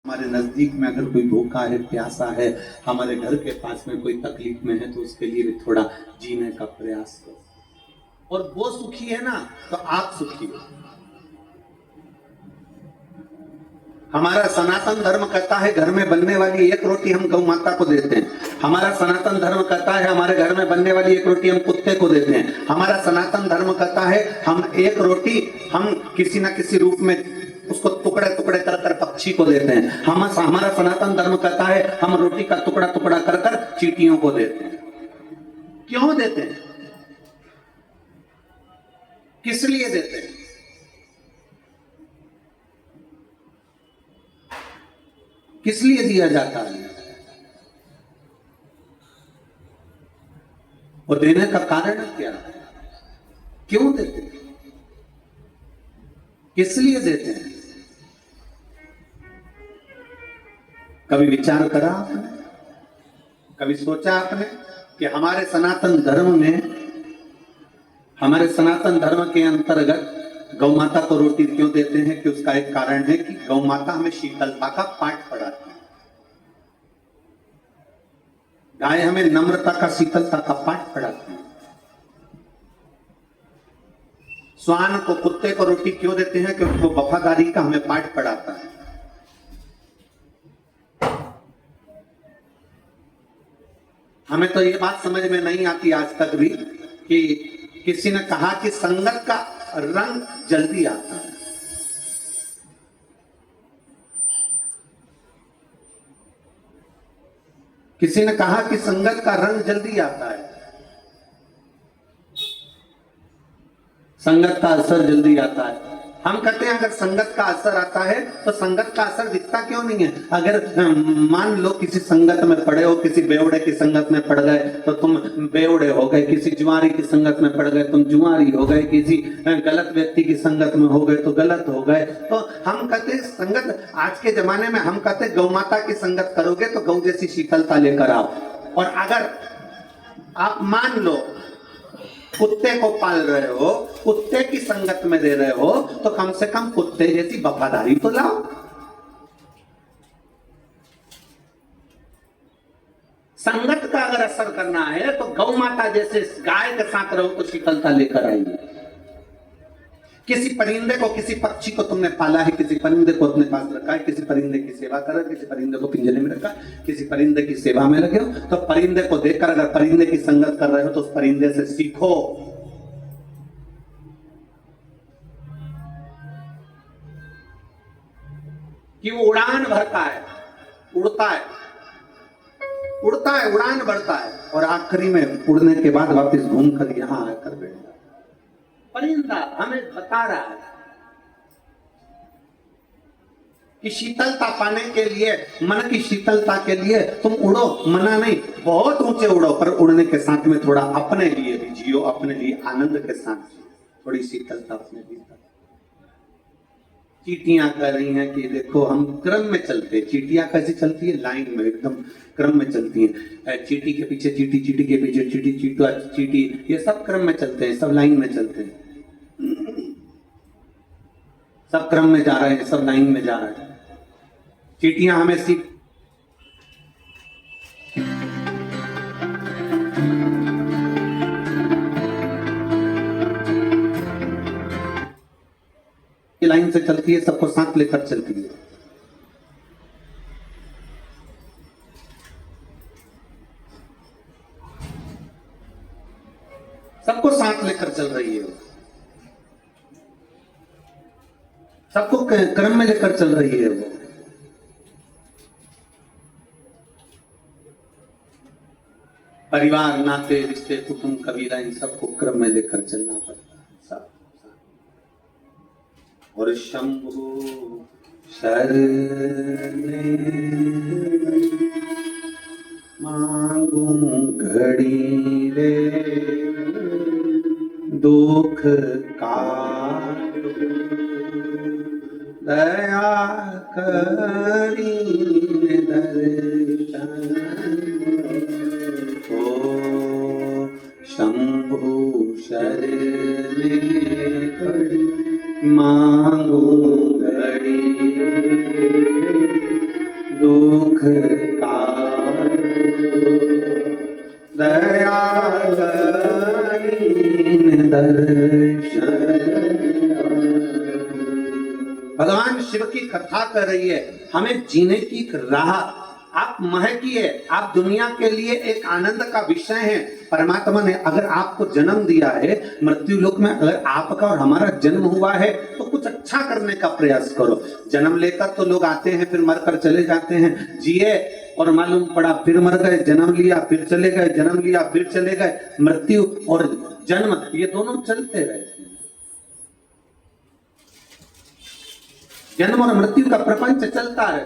हमारे नजदीक में अगर कोई भूखा है, प्यासा है, हमारे घर के पास में कोई तकलीफ में है, तो उसके लिए भी थोड़ा जीने का प्रयास करो। और वो सुखी है ना, तो आप सुखी हो। हमारा सनातन धर्म कहता है घर में बनने वाली एक रोटी हम गौ माता को देते हैं। हमारा सनातन धर्म कहता है हमारे घर में बनने वाली एक रोटी हम कुत्ते को देते हैं। हमारा सनातन धर्म कहता है हम एक रोटी हम किसी ना किसी रूप में उसको टुकड़े टुकड़े कर कर पक्षी को देते हैं। हमारा सनातन धर्म कहता है हम रोटी का टुकड़ा टुकड़ा कर कर चींटियों को देते हैं। क्यों देते हैं? किस लिए देते हैं? किस लिए दिया जाता है? वो देने का कारण क्या है? क्यों देते हैं? किस लिए देते हैं? कभी विचार करा आपने? कभी सोचा आपने कि हमारे सनातन धर्म के अंतर्गत गौ माता को रोटी क्यों देते हैं? कि उसका एक कारण है कि गौ माता हमें शीतलता का पाठ पढ़ाती है। गाय हमें नम्रता का, शीतलता का पाठ पढ़ाती है। श्वान को, कुत्ते को रोटी क्यों देते हैं? क्योंकि वो वफादारी का हमें पाठ पढ़ाता है। हमें तो ये बात समझ में नहीं आती आज तक भी कि किसी ने कहा कि संगत का रंग जल्दी आता है। किसी ने कहा कि संगत का रंग जल्दी आता है, संगत का असर जल्दी आता है। हम कहते हैं अगर संगत का असर आता है तो संगत का असर दिखता क्यों नहीं है? अगर मान लो किसी संगत में पड़े हो, किसी बेवड़े की संगत में पड़ गए तो तुम बेवड़े हो गए, किसी जुआरी की संगत में पड़ गए तुम जुआरी हो गए, किसी गलत व्यक्ति की संगत में हो गए तो गलत हो गए। तो हम कहते संगत, आज के जमाने में हम कहते गौ माता की संगत करोगे तो गौ जैसी शीतलता लेकर आओ। और अगर आप मान लो कुत्ते को पाल रहे हो, कुत्ते की संगत में दे रहे हो, तो कम से कम कुत्ते जैसी वफादारी तो लाओ। संगत का अगर असर करना है तो गौ माता जैसे गाय के साथ रहो तो शीतलता लेकर आइए। किसी परिंदे को, किसी पक्षी को तुमने पाला है, किसी परिंदे को अपने पास रखा है, किसी परिंदे की सेवा कर रहे हो, किसी परिंदे को पिंजरे में रखा, किसी परिंदे की सेवा में लगे हो, तो परिंदे को देखकर अगर परिंदे की संगत कर रहे हो तो उस परिंदे से सीखो। कि वो उड़ान भरता है, उड़ता है, उड़ान भरता है और आखिरी में उड़ने के बाद वापस घूमकर यहां आकर बैठता। परिंदा हमें बता रहा है कि शीतलता पाने के लिए, मन की शीतलता के लिए तुम उड़ो, मना नहीं, बहुत ऊंचे उड़ो, पर उड़ने के साथ में थोड़ा अपने लिए भी जियो, अपने लिए आनंद के साथ जियो, थोड़ी शीतलता अपने भीतर। चींटियां कह रही हैं कि देखो हम क्रम में चलते। चींटियां कैसे चलती है? लाइन में, एकदम क्रम में चलती हैं। चींटी के पीछे चींटी, चींटी के पीछे चींटी, चींटा चींटी, ये सब क्रम में चलते हैं, सब लाइन में चलते हैं, सब क्रम में जा रहे हैं, सब लाइन में जा रहे हैं। चींटियां हमें सीख लाइन से चलती है, सबको साथ लेकर चलती है। सबको साथ लेकर चल रही है, सबको क्रम में लेकर चल रही है वो। परिवार, नाते, रिश्ते, कुटुंब, कबीला, इन सबको क्रम में लेकर चलना पड़ता है सब। और शंभु शरणे मांगू घड़ी रे, दुख काटो दया करी दर्शन ओ शंभु शरणे पड़ी मांगू घड़ी दुख का दयाल दर्शन। भगवान शिव की कथा कर रही है, हमें जीने की एक राह आप महकिए, आप दुनिया के लिए एक आनंद का विषय है। परमात्मा ने अगर आपको जन्म दिया है मृत्यु लोक में, अगर आपका और हमारा जन्म हुआ है तो कुछ अच्छा करने का प्रयास करो। जन्म लेकर तो लोग आते हैं फिर मरकर चले जाते हैं, जिए और मालूम पड़ा फिर मर गए, जन्म लिया फिर चले गए, जन्म लिया फिर चले गए। मृत्यु और जन्म ये दोनों चलते रहते हैं, जन्म और मृत्यु का प्रपंच चलता है।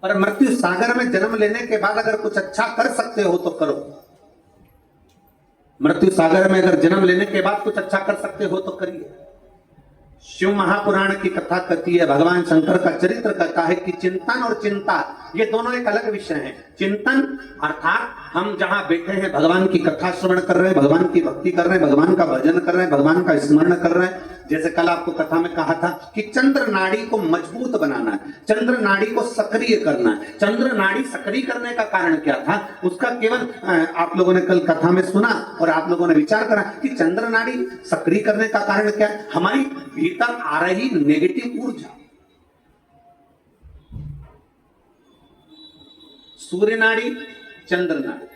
पर मृत्यु सागर में जन्म लेने के बाद अगर कुछ अच्छा कर सकते हो तो करो। मृत्यु सागर में अगर जन्म लेने के बाद कुछ अच्छा कर सकते हो तो करिए। शिव महापुराण की कथा कहती है, भगवान शंकर का चरित्र कहता है कि चिंतन और चिंता ये दोनों एक अलग विषय हैं। चिंतन अर्थात हम जहां बैठे हैं भगवान की कथा श्रवण कर रहे हैं, भगवान की भक्ति कर रहे हैं, भगवान का भजन कर रहे हैं, भगवान का स्मरण कर रहे हैं। जैसे कल आपको कथा में कहा था कि चंद्र नाड़ी को मजबूत बनाना है, चंद्र नाड़ी को सक्रिय करना है। चंद्र नाड़ी सक्रिय करने का कारण क्या था, उसका केवल आप लोगों ने कल कथा में सुना और आप लोगों ने विचार करा कि चंद्र नाड़ी सक्रिय करने का कारण क्या है। हमारी भीतर आ रही नेगेटिव ऊर्जा। सूर्य नाड़ी, चंद्र नाड़ी,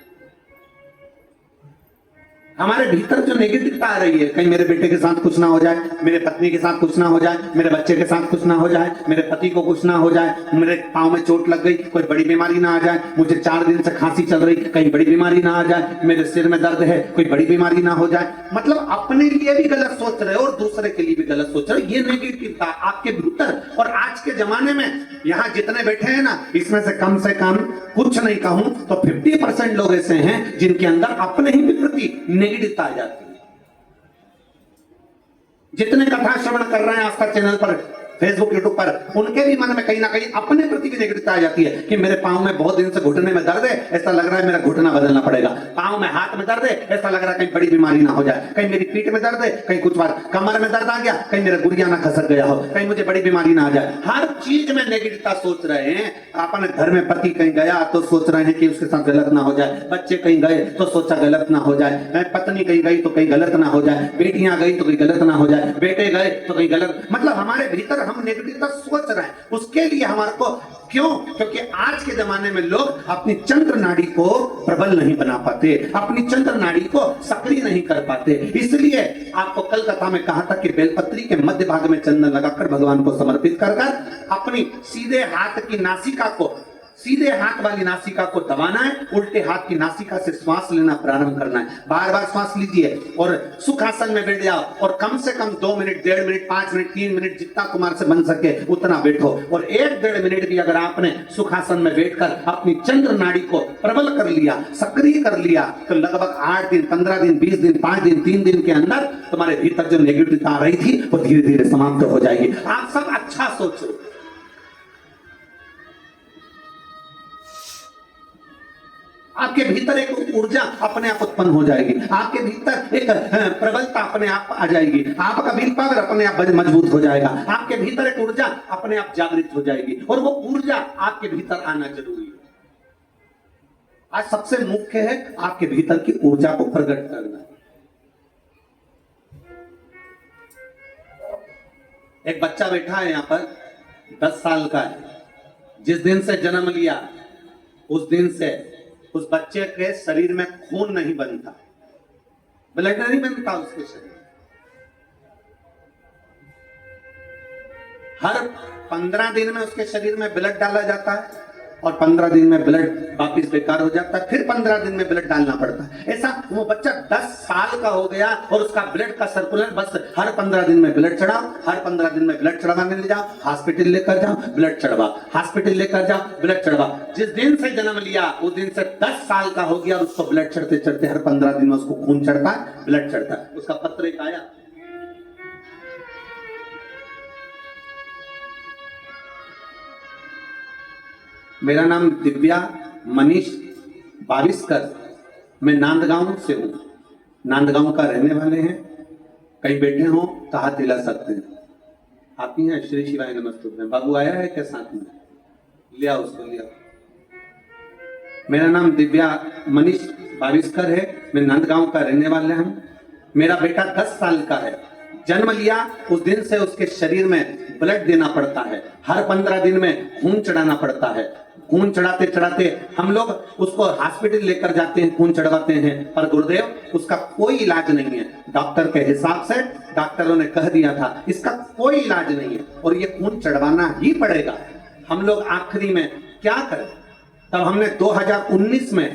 हमारे भीतर जो नेगेटिविटी आ रही है, कहीं मेरे बेटे के साथ कुछ ना हो जाए, मेरे पत्नी के साथ कुछ ना हो जाए, मेरे बच्चे के साथ कुछ ना हो जाए, मेरे पति को कुछ ना हो जाए, मेरे पांव में चोट लग गई, कोई बड़ी बीमारी ना आ जाए, मुझे 4 दिन से खांसी चल रही, कहीं बड़ी बीमारी ना आ जाए, मेरे सिर में दर्द है, कोई बड़ी बीमारी ना हो जाए। मतलब अपने लिए भी गलत सोच रहे हो और दूसरे के लिए भी गलत सोच रहे हो। ये नेगेटिविटी आपके भीतर। और आज के जमाने में यहाँ जितने बैठे हैं ना, इसमें से कम कुछ नहीं कहूं तो 50% लोग ऐसे हैं जिनके अंदर अपने ही प्रति नेगेटिविटी आ जाती है। जितने कथा श्रवण कर रहे हैं आस्था चैनल पर, फेसबुक यूट्यूब पर, उनके भी मन में कहीं ना कहीं अपने प्रति भी नेगेटिविटी आ जाती है कि मेरे पांव में बहुत दिन से घुटने में दर्द है, ऐसा लग रहा है मेरा घुटना बदलना पड़ेगा। पांव में हाथ में दर्द है, ऐसा लग रहा है कहीं बड़ी बीमारी ना हो जाए, कहीं मेरी पीठ में दर्द है, कहीं कुछ बार कमर में दर्द आ गया, कहीं मेरा गुड़िया ना खसक गया हो, कहीं मुझे बड़ी बीमारी ना आ जाए। हर चीज में नेगेटिविटी सोच रहे हैं। अपने घर में पति कहीं गया तो सोच रहे हैं कि उसके साथ गलत ना हो जाए, बच्चे कहीं गए तो सोचा गलत ना हो जाए, पत्नी कहीं गई तो कहीं गलत ना हो जाए, बेटियां गई तो कहीं गलत ना हो जाए, बेटे गए तो कहीं गलत। मतलब हमारे भीतर हम नेगेटिव सोच रहे हैं। उसके लिए हमारे को क्यों? क्योंकि आज के जमाने में लोग अपनी चंद्र नाड़ी को प्रबल नहीं बना पाते, अपनी चंद्र नाड़ी को सक्रिय नहीं कर पाते। इसलिए आपको कल कथा में कहा था कि बेलपत्री के मध्य भाग में चंदन लगाकर भगवान को समर्पित कर अपनी सीधे हाथ की नासिका को, सीधे हाथ वाली नासिका को दबाना है, उल्टे हाथ की नासिका से श्वास लेना प्रारंभ करना है। बार बार श्वास लीजिए और सुखासन में बैठ जाओ और कम से कम 2 मिनट, 1.5 मिनट, 5 मिनट, 3 मिनट जितना तुम्हारे से बन सके उतना बैठो। और 1-1.5 मिनट भी अगर आपने सुखासन में बैठकर अपनी चंद्र नाड़ी को प्रबल कर लिया, सक्रिय कर लिया, तो लगभग 8 दिन, 15 दिन, 20 दिन, 5 दिन, 3 दिन के अंदर तुम्हारे भीतर जो नेगेटिविटी आ रही थी वो धीरे धीरे समाप्त हो जाएगी। आप सब अच्छा सोचो। आपके भीतर एक ऊर्जा अपने आप उत्पन्न हो जाएगी, आपके भीतर एक प्रबलता अपने आप आ जाएगी, आपका विल पावर अपने आप मजबूत हो जाएगा, आपके भीतर एक ऊर्जा अपने आप जागृत हो जाएगी। और वो ऊर्जा आपके भीतर आना जरूरी है। आज सबसे मुख्य है आपके भीतर की ऊर्जा को प्रकट करना। एक बच्चा बैठा है यहाँ पर, 10 साल का है। जिस दिन से जन्म लिया उस दिन से उस बच्चे के शरीर में खून नहीं बनता, ब्लड नहीं बनता उसके शरीर। हर 15 दिन में उसके शरीर में ब्लड डाला जाता है और 15 दिन में ब्लड वापिस बेकार हो जाता है, फिर 15 दिन में ब्लड डालना पड़ता है। ऐसा वो बच्चा 10 साल का हो गया और उसका ब्लड का सर्कुलर बस हर 15 दिन में ब्लड चढ़ाओ, हर 15 दिन में ब्लड चढ़वाने ले जाओ, हॉस्पिटल लेकर जाओ, ब्लड चढ़वाओ, हॉस्पिटल लेकर जाओ, ब्लड चढ़वाओ। जिस दिन से जन्म लिया उस दिन से 10 साल का हो गया और उसको ब्लड चढ़ते चढ़ते हर 15 दिन में उसको खून चढ़ता है, ब्लड चढ़ता है। उसका पत्र एक आया, मेरा नाम दिव्या मनीष बारिशकर, मैं नांदगांव से हूं। नांदगांव का रहने वाले हैं। कहीं बैठे हो तो हाथ हिला सकते हैं। आप ही हैं? श्री शिवाय नमस्तुभ्यं। बाबू आया है क्या साथ में? लिया उसको लिया। मेरा नाम दिव्या मनीष बाविस्कर है, मैं नंदगांव का रहने वाला हूं। मेरा बेटा 10 साल का है, जन्म लिया उस दिन से उसके शरीर में ब्लड देना पड़ता है, हर 15 दिन में खून चढ़ाना पड़ता है। खून चढ़ाते चढ़ाते हम लोग उसको हॉस्पिटल लेकर जाते हैं, खून चढ़वाते हैं, पर गुरुदेव उसका कोई इलाज नहीं है। डॉक्टर के हिसाब से डॉक्टरों ने कह दिया था इसका कोई इलाज नहीं है और ये खून चढ़वाना ही पड़ेगा। हम लोग आखिरी में क्या करें? तब हमने 2019 में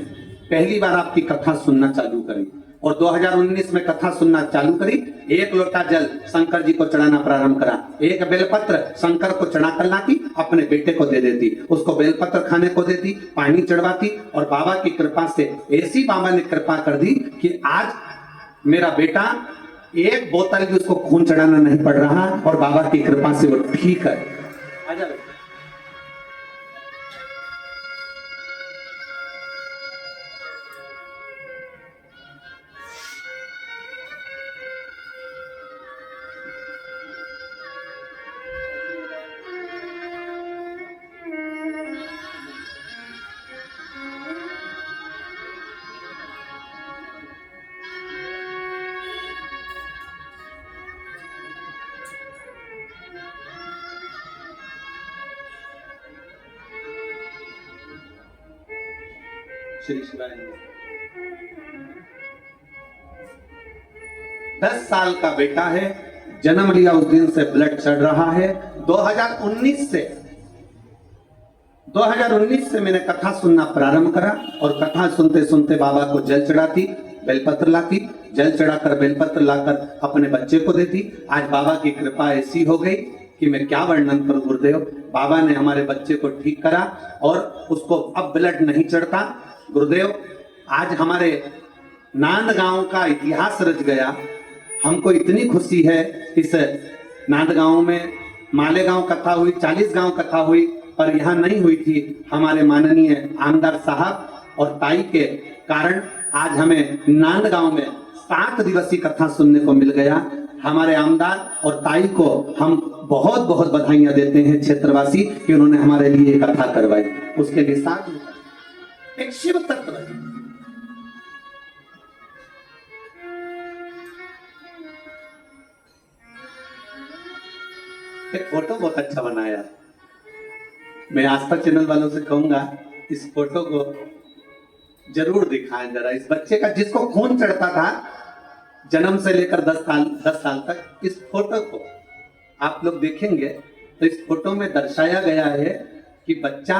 पहली बार आपकी कथा सुनना चालू करी और 2019 में कथा सुनना चालू करी। 1 लोटा जल शंकर जी को चढ़ाना प्रारंभ करा, 1 बेलपत्र शंकर को चढ़ा कर लाती, अपने बेटे को दे देती, उसको बेलपत्र खाने को देती, पानी चढ़वाती और बाबा की कृपा से ऐसी बाबा ने कृपा कर दी कि आज मेरा बेटा 1 बोतल भी उसको खून चढ़ाना नहीं पड़ रहा और बाबा की कृपा से वो ठीक है। आजा श्री शिवाय। 10 साल का बेटा है, जन्म लिया उस दिन से ब्लड चढ़ रहा है। 2019 से मैंने कथा सुनना प्रारंभ करा और कथा सुनते सुनते बाबा को जल चढ़ाती, बेलपत्र लाती, जल चढ़ाकर बेलपत्र लाकर अपने बच्चे को देती। आज बाबा की कृपा ऐसी हो गई कि मैं क्या वर्णन करूं गुरुदेव। बाबा ने हमारे बच्चे को ठीक करा और उसको अब ब्लड नहीं चढ़ता। गुरुदेव आज हमारे नांदगांव का इतिहास रच गया। हमको इतनी खुशी है। इस नांदगांव में मालेगांव कथा हुई, 40 गांव कथा हुई, पर यहाँ नहीं हुई थी। हमारे माननीय आमदार साहब और ताई के कारण आज हमें नांदगांव में 7 दिवसीय कथा सुनने को मिल गया। हमारे आमदार और ताई को हम बहुत बहुत बधाइयां देते हैं क्षेत्रवासी कि उन्होंने हमारे लिए कथा करवाई। उसके लिए साथ एक शिव तत्व है। एक फोटो बहुत अच्छा बनाया। मैं आस्था चैनल वालों से कहूंगा इस फोटो को जरूर दिखाएं जरा। इस बच्चे का जिसको खून चढ़ता था जन्म से लेकर 10 साल तक, इस फोटो को आप लोग देखेंगे तो इस फोटो में दर्शाया गया है कि बच्चा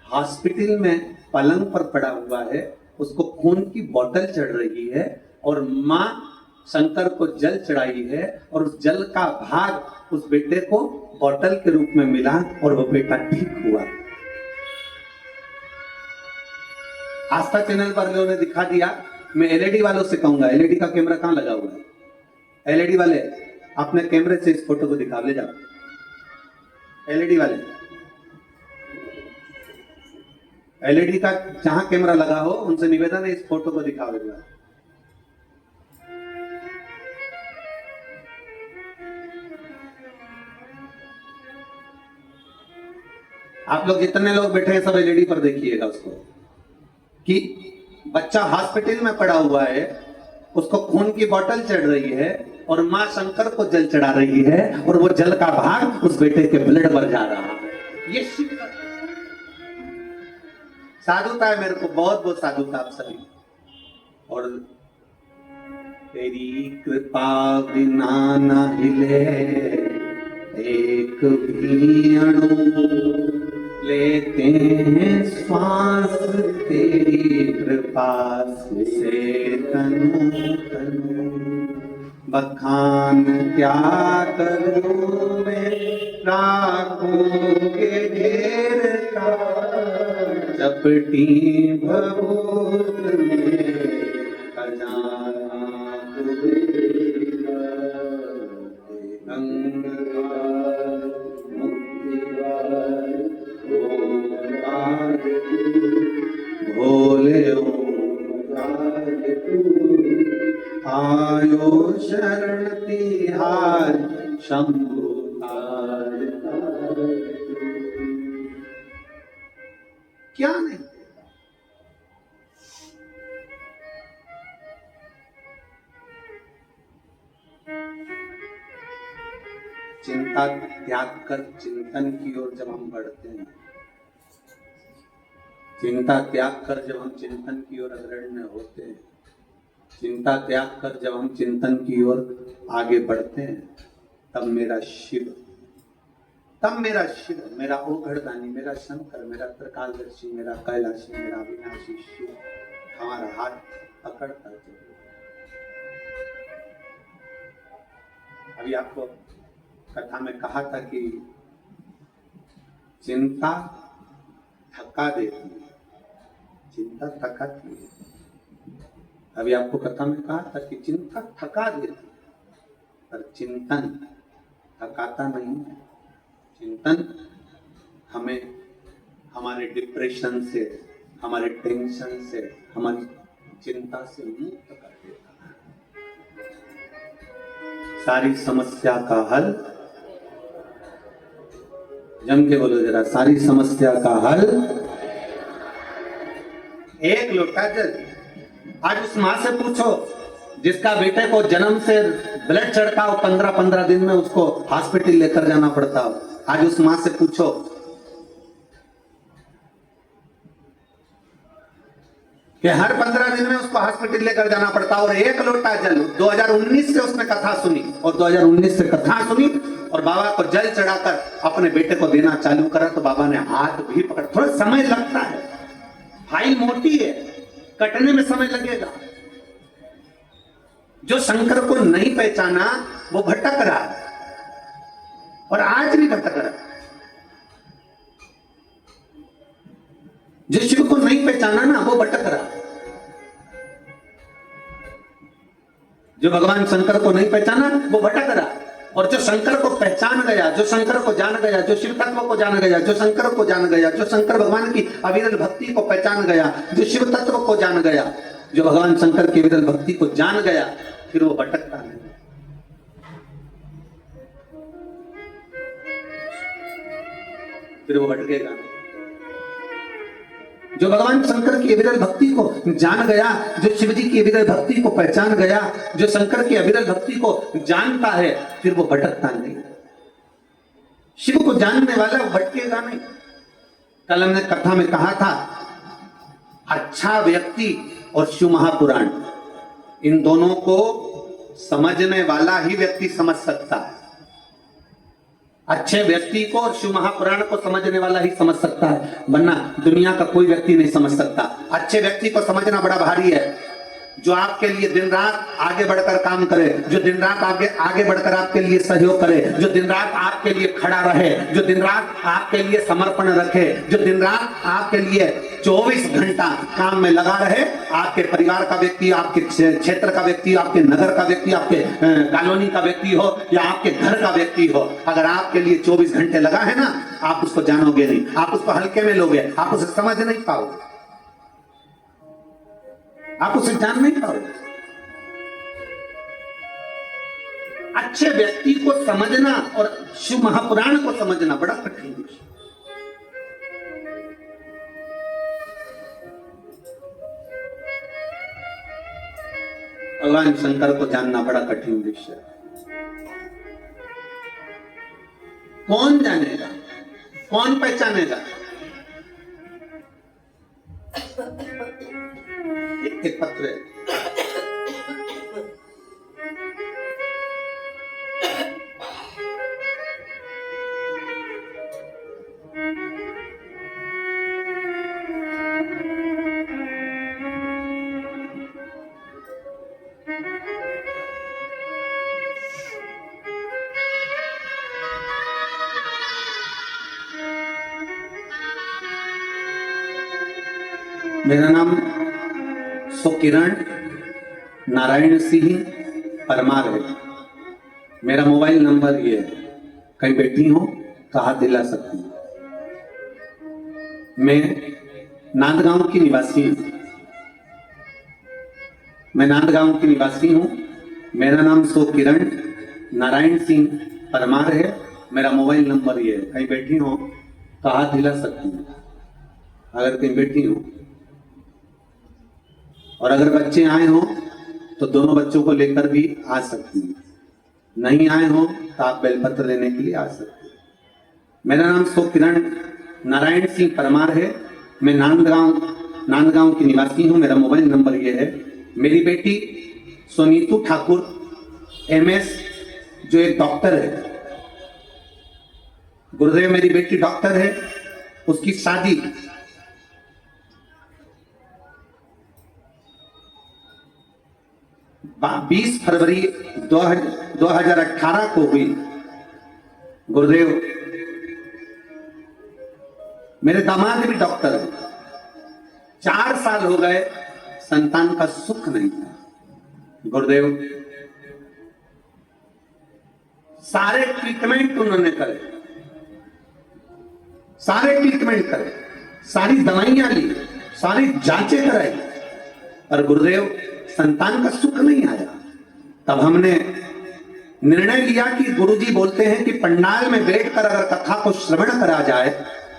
हॉस्पिटल में पलंग पर पड़ा हुआ है, उसको खून की बोतल चढ़ रही है और माँ शंकर को जल चढ़ाई है और उस जल का भाग उस बेटे को बोतल के रूप में मिला और वो बेटा ठीक हुआ। आस्था चैनल पर लोगों ने दिखा दिया। मैं एलईडी वालों से कहूंगा, एलईडी का कैमरा कहां लगा हुआ है? एलईडी वाले अपने कैमरे से इस फोटो को दिखा, ले जाओ। एलईडी वाले, एलईडी का जहां कैमरा लगा हो उनसे निवेदन है इस फोटो को दिखाओ। आप लोग जितने लोग बैठे हैं सब एलईडी पर देखिएगा उसको कि बच्चा हॉस्पिटल में पड़ा हुआ है, उसको खून की बोतल चढ़ रही है और मां शंकर को जल चढ़ा रही है और वो जल का भाग उस बेटे के ब्लड पर जा रहा है। ये शिव का साधुता है। मेरे को बहुत बहुत साधुता आप सभी। और तेरी कृपा बिना न हिले एक भी अणु, लेते हैं श्वास तेरी कृपा से तनु तनु। बखान क्या करूं मैं राखों के ढेर का, चपटी भभूत में खजाना भोले आयो शरण तिहार शंभु। क्या नहीं देगा। चिंता त्याग कर चिंतन की ओर जब हम बढ़ते हैं, चिंता त्याग कर जब हम चिंतन की ओर अग्रणी होते हैं, चिंता त्याग कर जब हम चिंतन की ओर आगे बढ़ते हैं, तब मेरा शिव, मेरा ओघड़दानी, मेरा शंकर, मेरा त्रिकालदर्शी, मेरा कैलाशी, मेरा अविनाशी शिव हमारा हाथ पकड़ता चले। अभी आपको कथा में कहा था कि चिंता थका देती है, चिंता थकाती है। अभी आपको कथा में कहा था कि चिंता थका देती है, पर चिंतन थकाता नहीं है। चिंतन हमें हमारे डिप्रेशन से, हमारे टेंशन से, हमारी चिंता से मुक्त कर देता है। सारी समस्या का हल, जम के बोलो जरा, सारी समस्या का हल एक लोटा जल। आज उस मां से पूछो जिसका बेटे को जन्म से ब्लड चढ़ता हो, 15-15 दिन में उसको हॉस्पिटल लेकर जाना पड़ता हो। आज उस मां से पूछो कि हर 15 दिन में उसको हॉस्पिटल लेकर जाना पड़ता, और एक लोटा जल 2019 से उसने कथा सुनी, और 2019 से कथा सुनी और बाबा को जल चढ़ाकर अपने बेटे को देना चालू करा, तो बाबा ने हाथ भी पकड़। थोड़ा समय लगता है, फाइल मोटी है, कटने में समय लगेगा। जो शंकर को नहीं पहचाना वो भटक रहा है, और आज भी भटक रहा है। जो शिव को नहीं पहचाना ना वो भटक रहा है। जो भगवान शंकर को नहीं पहचाना वो भटक रहा है, और जो शंकर को पहचान गया, जो शंकर को जान गया, जो शिव तत्व को जान गया, जो शंकर को जान गया, जो शंकर भगवान की अविरल भक्ति को पहचान गया, जो शिव तत्व को जान गया, जो भगवान शंकर की अविरल भक्ति को जान गया, फिर वो भटकता नहीं, फिर वो भटकेगा नहीं। जो भगवान शंकर की अविरल भक्ति को जान गया, जो शिव जी की अविरल भक्ति को पहचान गया, जो शंकर की अविरल भक्ति को जानता है, फिर वो भटकता नहीं। शिव को जानने वाला वो भटकेगा नहीं। कल हमने कथा में कहा था, अच्छा व्यक्ति और शिव महापुराण, इन दोनों को समझने वाला ही व्यक्ति समझ सकता है। अच्छे व्यक्ति को और शिव महापुराण को समझने वाला ही समझ सकता है, वरना दुनिया का कोई व्यक्ति नहीं समझ सकता। अच्छे व्यक्ति को समझना बड़ा भारी है, जो आपके लिए दिन रात आगे बढ़कर काम करे, जो दिन रात आगे बढ़कर आपके लिए सहयोग करे, जो दिन रात आपके लिए खड़ा रहे, जो दिन रात आपके लिए समर्पण रखे, जो दिन रात आपके लिए 24 घंटा काम में लगा रहे। आपके परिवार का व्यक्ति, आपके क्षेत्र का व्यक्ति, आपके नगर का व्यक्ति, आपके कॉलोनी का व्यक्ति हो या आपके घर का व्यक्ति हो, अगर आपके लिए 24 घंटे लगा है ना, आप उसको जानोगे नहीं, आप उसको हल्के में लोगे, आप उसे समझ नहीं पाओगे, आप उसे जान नहीं पाओगे। अच्छे व्यक्ति को समझना और शिव महापुराण को समझना बड़ा कठिन विषय। भगवान शंकर को जानना बड़ा कठिन विषय। कौन जानेगा, कौन पहचानेगा? एक पत्र है, मेरा नाम किरण नारायण सिंह परमार है। मेरा मोबाइल नंबर ये है, कहीं बैठी हो तो हाथ दिला सकती हूँ। मैं नांदगांव की निवासी हूँ, मैं नांदगांव की निवासी हूँ। मेरा नाम किरण नारायण सिंह परमार है। मेरा मोबाइल नंबर ये है, कहीं बैठी हो तो हाथ दिला सकती हूँ। अगर कहीं बैठी हो, और अगर बच्चे आए हो तो दोनों बच्चों को लेकर भी आ सकती हैं। नहीं आए हो तो आप बेलपत्र लेने के लिए आ सकते हैं। मेरा नाम सो किरण नारायण सिंह परमार है। मैं नांदगांव की निवासी हूं। मेरा मोबाइल नंबर ये है। मेरी बेटी सोनीतू ठाकुर MS, जो एक डॉक्टर है, गुरुदेव मेरी बेटी डॉक्टर है, उसकी शादी 20 फरवरी 2018 को हुई। गुरुदेव मेरे दामाद भी डॉक्टर है। 4 साल हो गए, संतान का सुख नहीं था। गुरुदेव सारे ट्रीटमेंट उन्होंने करे, सारी दवाइयां ली, सारी जांचें कराई, और गुरुदेव संतान का सुख नहीं आया। तब हमने निर्णय लिया कि गुरुजी बोलते हैं कि पंडाल में बैठकर अगर कथा को श्रवण करा जाए,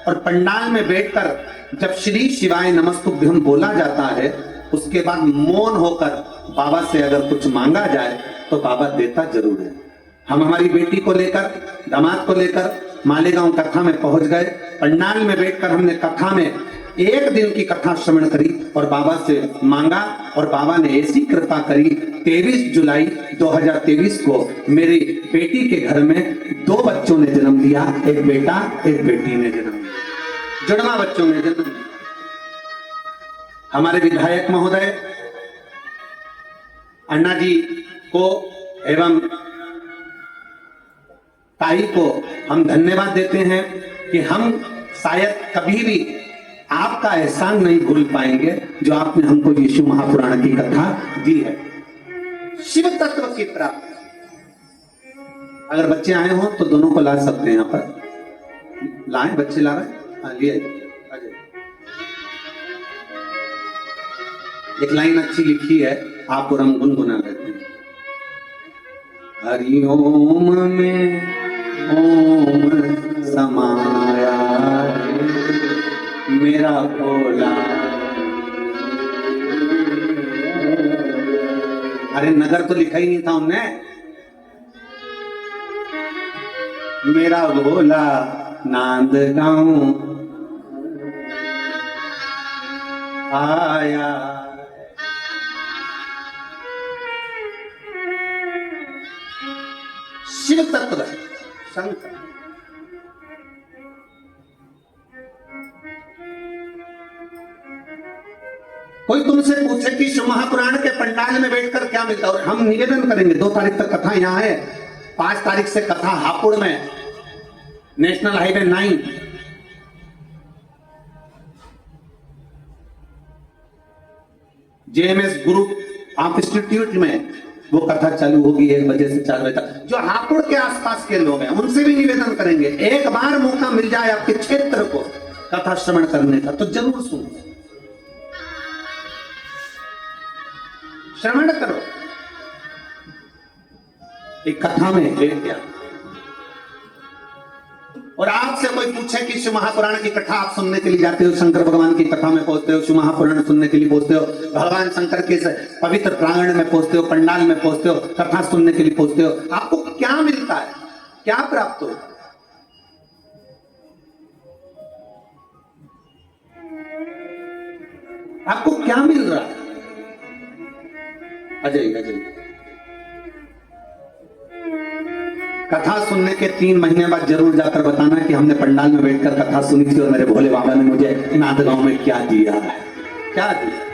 और पंडाल में बैठकर जब श्री शिवाय नमस्तुभ्यम बोला जाता है, उसके बाद मौन होकर बाबा से अगर कुछ मांगा जाए तो बाबा देता जरूर है। हम हमारी बेटी को लेकर, दामाद को लेकर मालेगांव कथा में पहुंच गए। पंडाल में बैठकर हमने कथा में 1 दिन की कथा श्रवण करी और बाबा से मांगा, और बाबा ने ऐसी कृपा करी। 23 जुलाई 2023 को मेरी बेटी के घर में 2 बच्चों ने जन्म लिया, एक बेटा एक बेटी ने जन्म लिया, जुड़वा बच्चों ने जन्म लिया। हमारे विधायक महोदय अन्ना जी को एवं ताई को हम धन्यवाद देते हैं कि हम शायद कभी भी आपका एहसान नहीं भूल पाएंगे जो आपने हमको यीशु महापुराण की कथा दी है। शिव तत्व की प्राप्ति। अगर बच्चे आए हो तो दोनों को ला सकते हैं। यहाँ पर लाएं, बच्चे ला रहे हैं, हाँ लिए। एक लाइन अच्छी लिखी है, आप और हम गुनगुना लेते हैं। हरि ओम में ओम समाया मेरा भोला। अरे नगर तो लिखा ही नहीं था हमने। मेरा भोला नांदगांव आया। शिव तत्व शंकर। कोई तुमसे पूछे कि शिव महापुराण के पंडाल में बैठकर क्या मिलता है, और हम निवेदन करेंगे 2 तारीख तक कथा यहां है, 5 तारीख से कथा हापुड़ में, national highway 9, JMS group of institute में वो कथा चालू होगी 1 बजे से 4 बजे तक। जो हापुड़ के आसपास के लोग हैं उनसे भी निवेदन करेंगे, एक बार मौका मिल जाए आपके क्षेत्र को कथा श्रवण करने का तो जरूर सुनो, श्रवण करो। एक कथा में है क्या। और आपसे कोई पूछे कि शिव महापुराण की कथा आप सुनने के लिए जाते हो, शंकर भगवान की कथा में पहुंचते हो, शिव महापुराण सुनने के लिए पहुंचते हो, भगवान शंकर के पवित्र प्रांगण में पहुंचते हो, पंडाल में पहुंचते हो, कथा सुनने के लिए पहुंचते हो, आपको क्या मिलता है, क्या प्राप्त हो? आपको क्या मिल रहा है? अजय कथा सुनने के 3 महीने बाद जरूर जाकर बताना कि हमने पंडाल में बैठकर कथा सुनी थी और मेरे भोले बाबा ने मुझे नांदगांव में क्या दिया है, क्या दिया।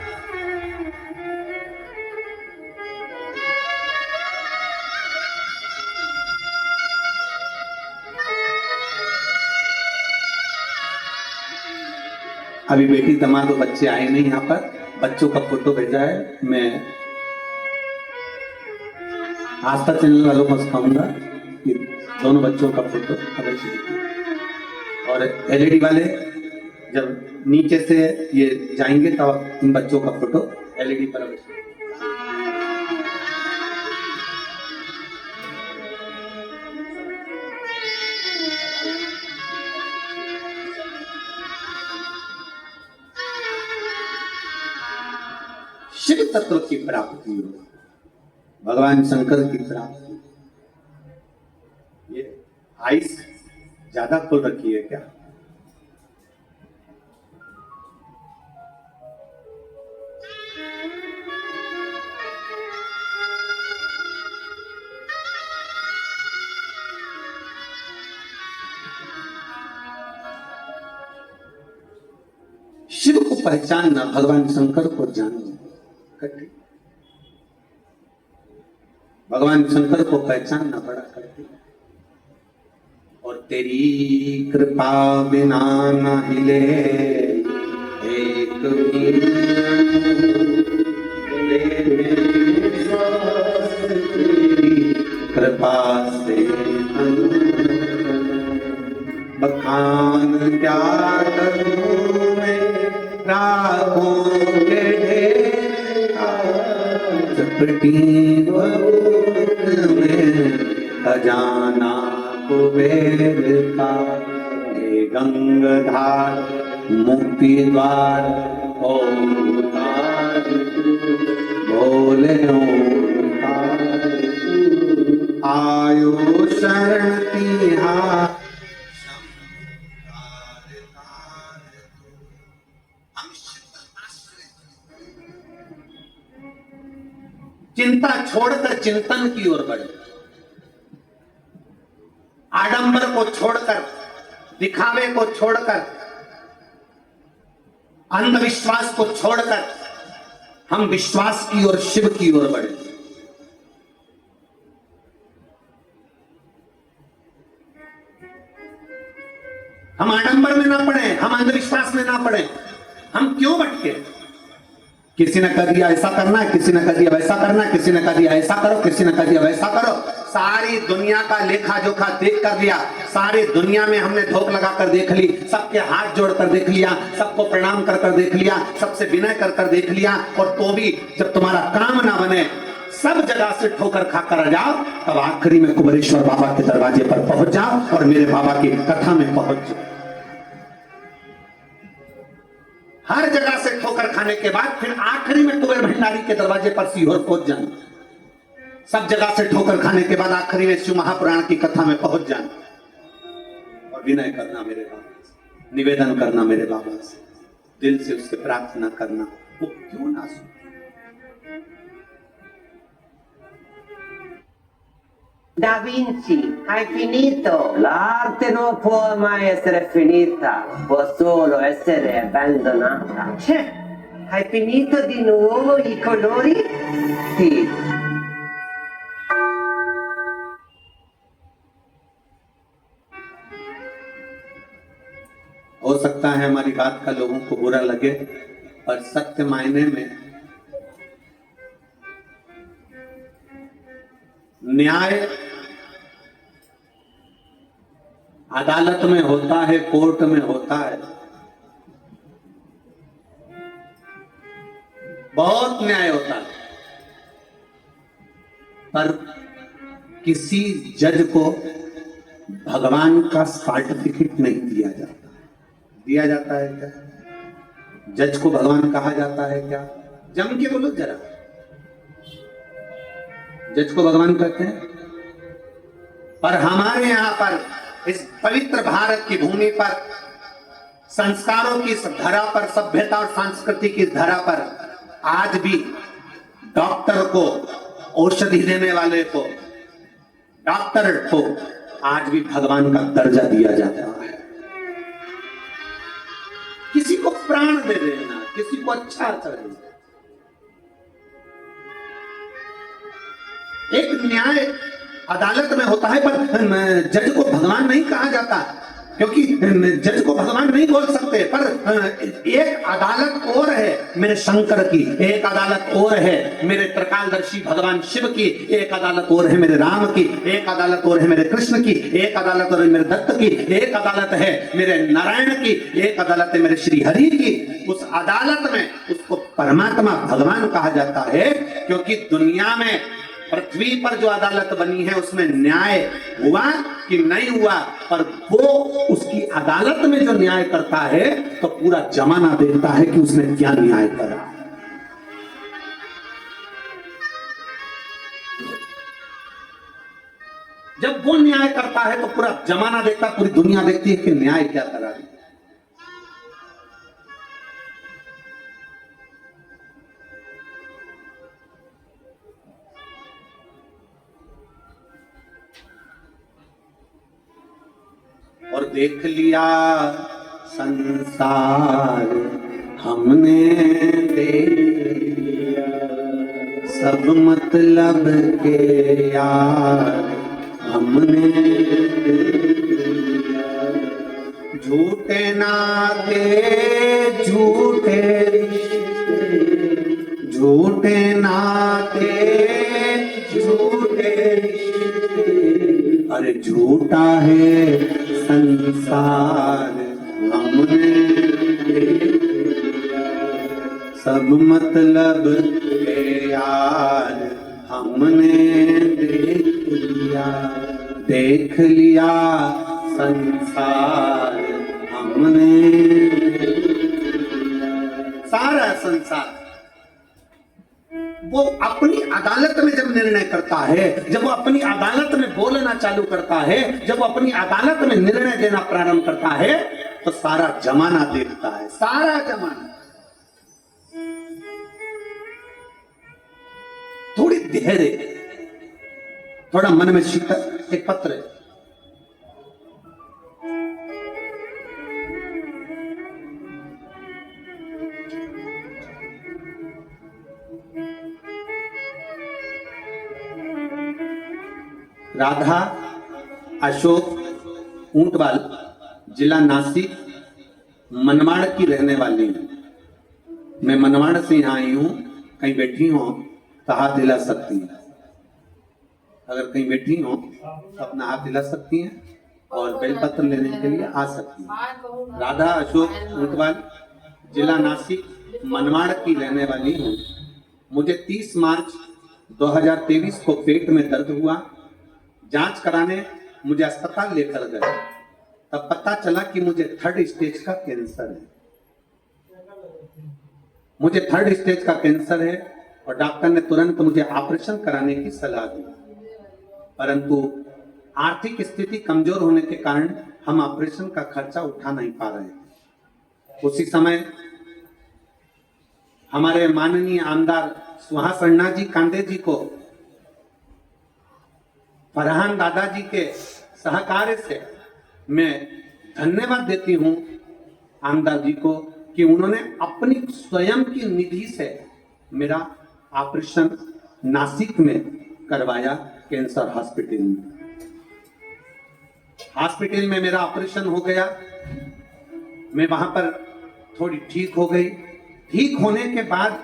अभी बेटी दामाद और बच्चे आए नहीं, यहाँ पर बच्चों का फोटो भेजा है। मैं आस्था चैनल वालों को सिखाऊंगा कि दोनों बच्चों का फोटो अवश्य दिखाएं। और LED वाले जब नीचे से ये जाएंगे तब इन बच्चों का फोटो LED पर अवश्य। शिव तत्व की प्राप्ति हो, भगवान शंकर की प्राप्ति। ये आइस ज्यादा खोल रखी है क्या? शिव को पहचानना, भगवान शंकर को जानना कठिन, भगवान शंकर को पहचानना बड़ा कठिन। और तेरी कृपा बिना न हिले एक भी कृपा से बखान क्या करूं मैं, राखों के चपटी में खजाना कुबेर का, हे गंगाधार मुक्ति द्वार ओंकार बोले ओंकार, आयो शरण तिहार। चिंता छोड़कर चिंतन की ओर बढ़े, आडंबर को छोड़कर, दिखावे को छोड़कर, अंधविश्वास को छोड़कर हम विश्वास की ओर, शिव की ओर बढ़े। हम आडंबर में ना पड़े, हम अंधविश्वास में ना पड़े। हम क्यों भटके? किसी ने कह दिया ऐसा करना है, किसी ने कह दिया वैसा करना है, किसी ने कह दिया ऐसा करो, किसी ने कह दिया वैसा करो। सारी दुनिया का लेखा जोखा देख कर लिया, सारी दुनिया में हमने धोख लगा कर देख ली, सबके हाथ जोड़ कर देख लिया, सबको प्रणाम कर कर देख लिया, सबसे विनय कर कर देख लिया। और तो भी जब तुम्हारा काम ना बने, सब जगह से ठोकर खाकर आ जाओ, तब आखिरी में कुबेरेश्वर बाबा के दरवाजे पर पहुंच जाओ और मेरे बाबा की कथा में पहुंच जाओ। हर जगह से ठोकर खाने के बाद फिर आखिरी में कुबेर भंडारी के दरवाजे पर सीहोर पहुंच जाना। सब जगह से ठोकर खाने के बाद आखिरी में शिव महापुराण की कथा में पहुंच जाना और विनय करना मेरे बाबा से, निवेदन करना मेरे बाबा से, दिल से उससे प्रार्थना करना, वो क्यों ना सुने। Da Vinci, hai finito? L'arte non può mai essere finita, può solo essere abbandonata. Hai finito di nuovo i colori? Sì. हो सकता है हमारी बात का लोगों को बुरा लगे, पर सत्य मायने में न्याय अदालत में होता है, कोर्ट में होता है, बहुत न्याय होता है, पर किसी जज को भगवान का सर्टिफिकेट नहीं दिया जाता। दिया जाता है क्या? जज को भगवान कहा जाता है क्या? जम के बोलो जरा, जज को भगवान कहते हैं? पर हमारे यहां पर इस पवित्र भारत की भूमि पर, संस्कारों की इस धरा पर, सभ्यता और संस्कृति की इस धरा पर आज भी डॉक्टर को, औषधि देने वाले को, डॉक्टर को आज भी भगवान का दर्जा दिया जाता है। किसी को प्राण दे देना, किसी को अच्छा कर देना, एक न्याय अदालत में होता है, पर जज को भगवान नहीं कहा जाता, क्योंकि जज को भगवान नहीं बोल सकते। पर एक अदालत और है मेरे शंकर की, एक अदालत और है मेरे त्रिकालदर्शी भगवान शिव की, एक अदालत और है मेरे राम की, एक अदालत और है मेरे कृष्ण की, एक अदालत और है मेरे दत्त की, एक अदालत है मेरे नारायण की, एक अदालत है मेरे श्री हरि की। उस अदालत में उसको परमात्मा भगवान कहा जाता है, क्योंकि दुनिया में, पृथ्वी पर जो अदालत बनी है उसमें न्याय हुआ कि नहीं हुआ, पर वो उसकी अदालत में जो न्याय करता है तो पूरा जमाना देखता है कि उसने क्या न्याय करा। जब वो न्याय करता है तो पूरा जमाना देखता, पूरी दुनिया देखती है कि न्याय क्या करा है। और देख लिया संसार हमने, देख लिया सब मतलब के यार हमने, झूठे नाते झूठे रिश्ते, झूठे नाते झूठे रिश्ते, अरे झूठा है संसार हमने, सब मतलब के यार हमने देख लिया संसार हमने, सारा संसार वो अपनी अदालत में जब निर्णय करता है, जब वो अपनी अदालत में बोलना चालू करता है, जब वो अपनी अदालत में निर्णय देना प्रारंभ करता है, तो सारा जमाना देखता है, सारा जमाना। थोड़ी धैर्य, थोड़ा मन में शीतल, एक पत्र है, राधा अशोक ऊंटवाल, जिला नासिक, मनमाड़ की रहने वाली हूं। मैं मनमाड़ से यहां आई हूं, कहीं बैठी हो तो हाथ हिला सकती हैं, अगर कहीं बैठी हो तो अपना हाथ हिला सकती हैं और बेलपत्र लेने के लिए आ सकती हैं। राधा अशोक ऊंटवाल, जिला नासिक, मनमाड़ की रहने वाली हूँ। मुझे 30 मार्च 2023 को पेट में दर्द हुआ, जांच कराने मुझे अस्पताल लेकर गए, तब पता चला कि मुझे 3rd स्टेज का कैंसर है। मुझे 3rd स्टेज का कैंसर है और डॉक्टर ने तुरंत मुझे ऑपरेशन कराने की सलाह दी, परंतु आर्थिक स्थिति कमजोर होने के कारण हम ऑपरेशन का खर्चा उठा नहीं पा रहे थे। उसी समय हमारे माननीय आमदार सुहास अन्ना जी कांदे जी को, फरहान दादाजी के सहकार्य से मैं धन्यवाद देती हूं आमदार जी को कि उन्होंने अपनी स्वयं की निधि से मेरा ऑपरेशन नासिक में करवाया, कैंसर हॉस्पिटल में। हॉस्पिटल में मेरा ऑपरेशन हो गया, मैं वहां पर थोड़ी ठीक हो गई। ठीक होने के बाद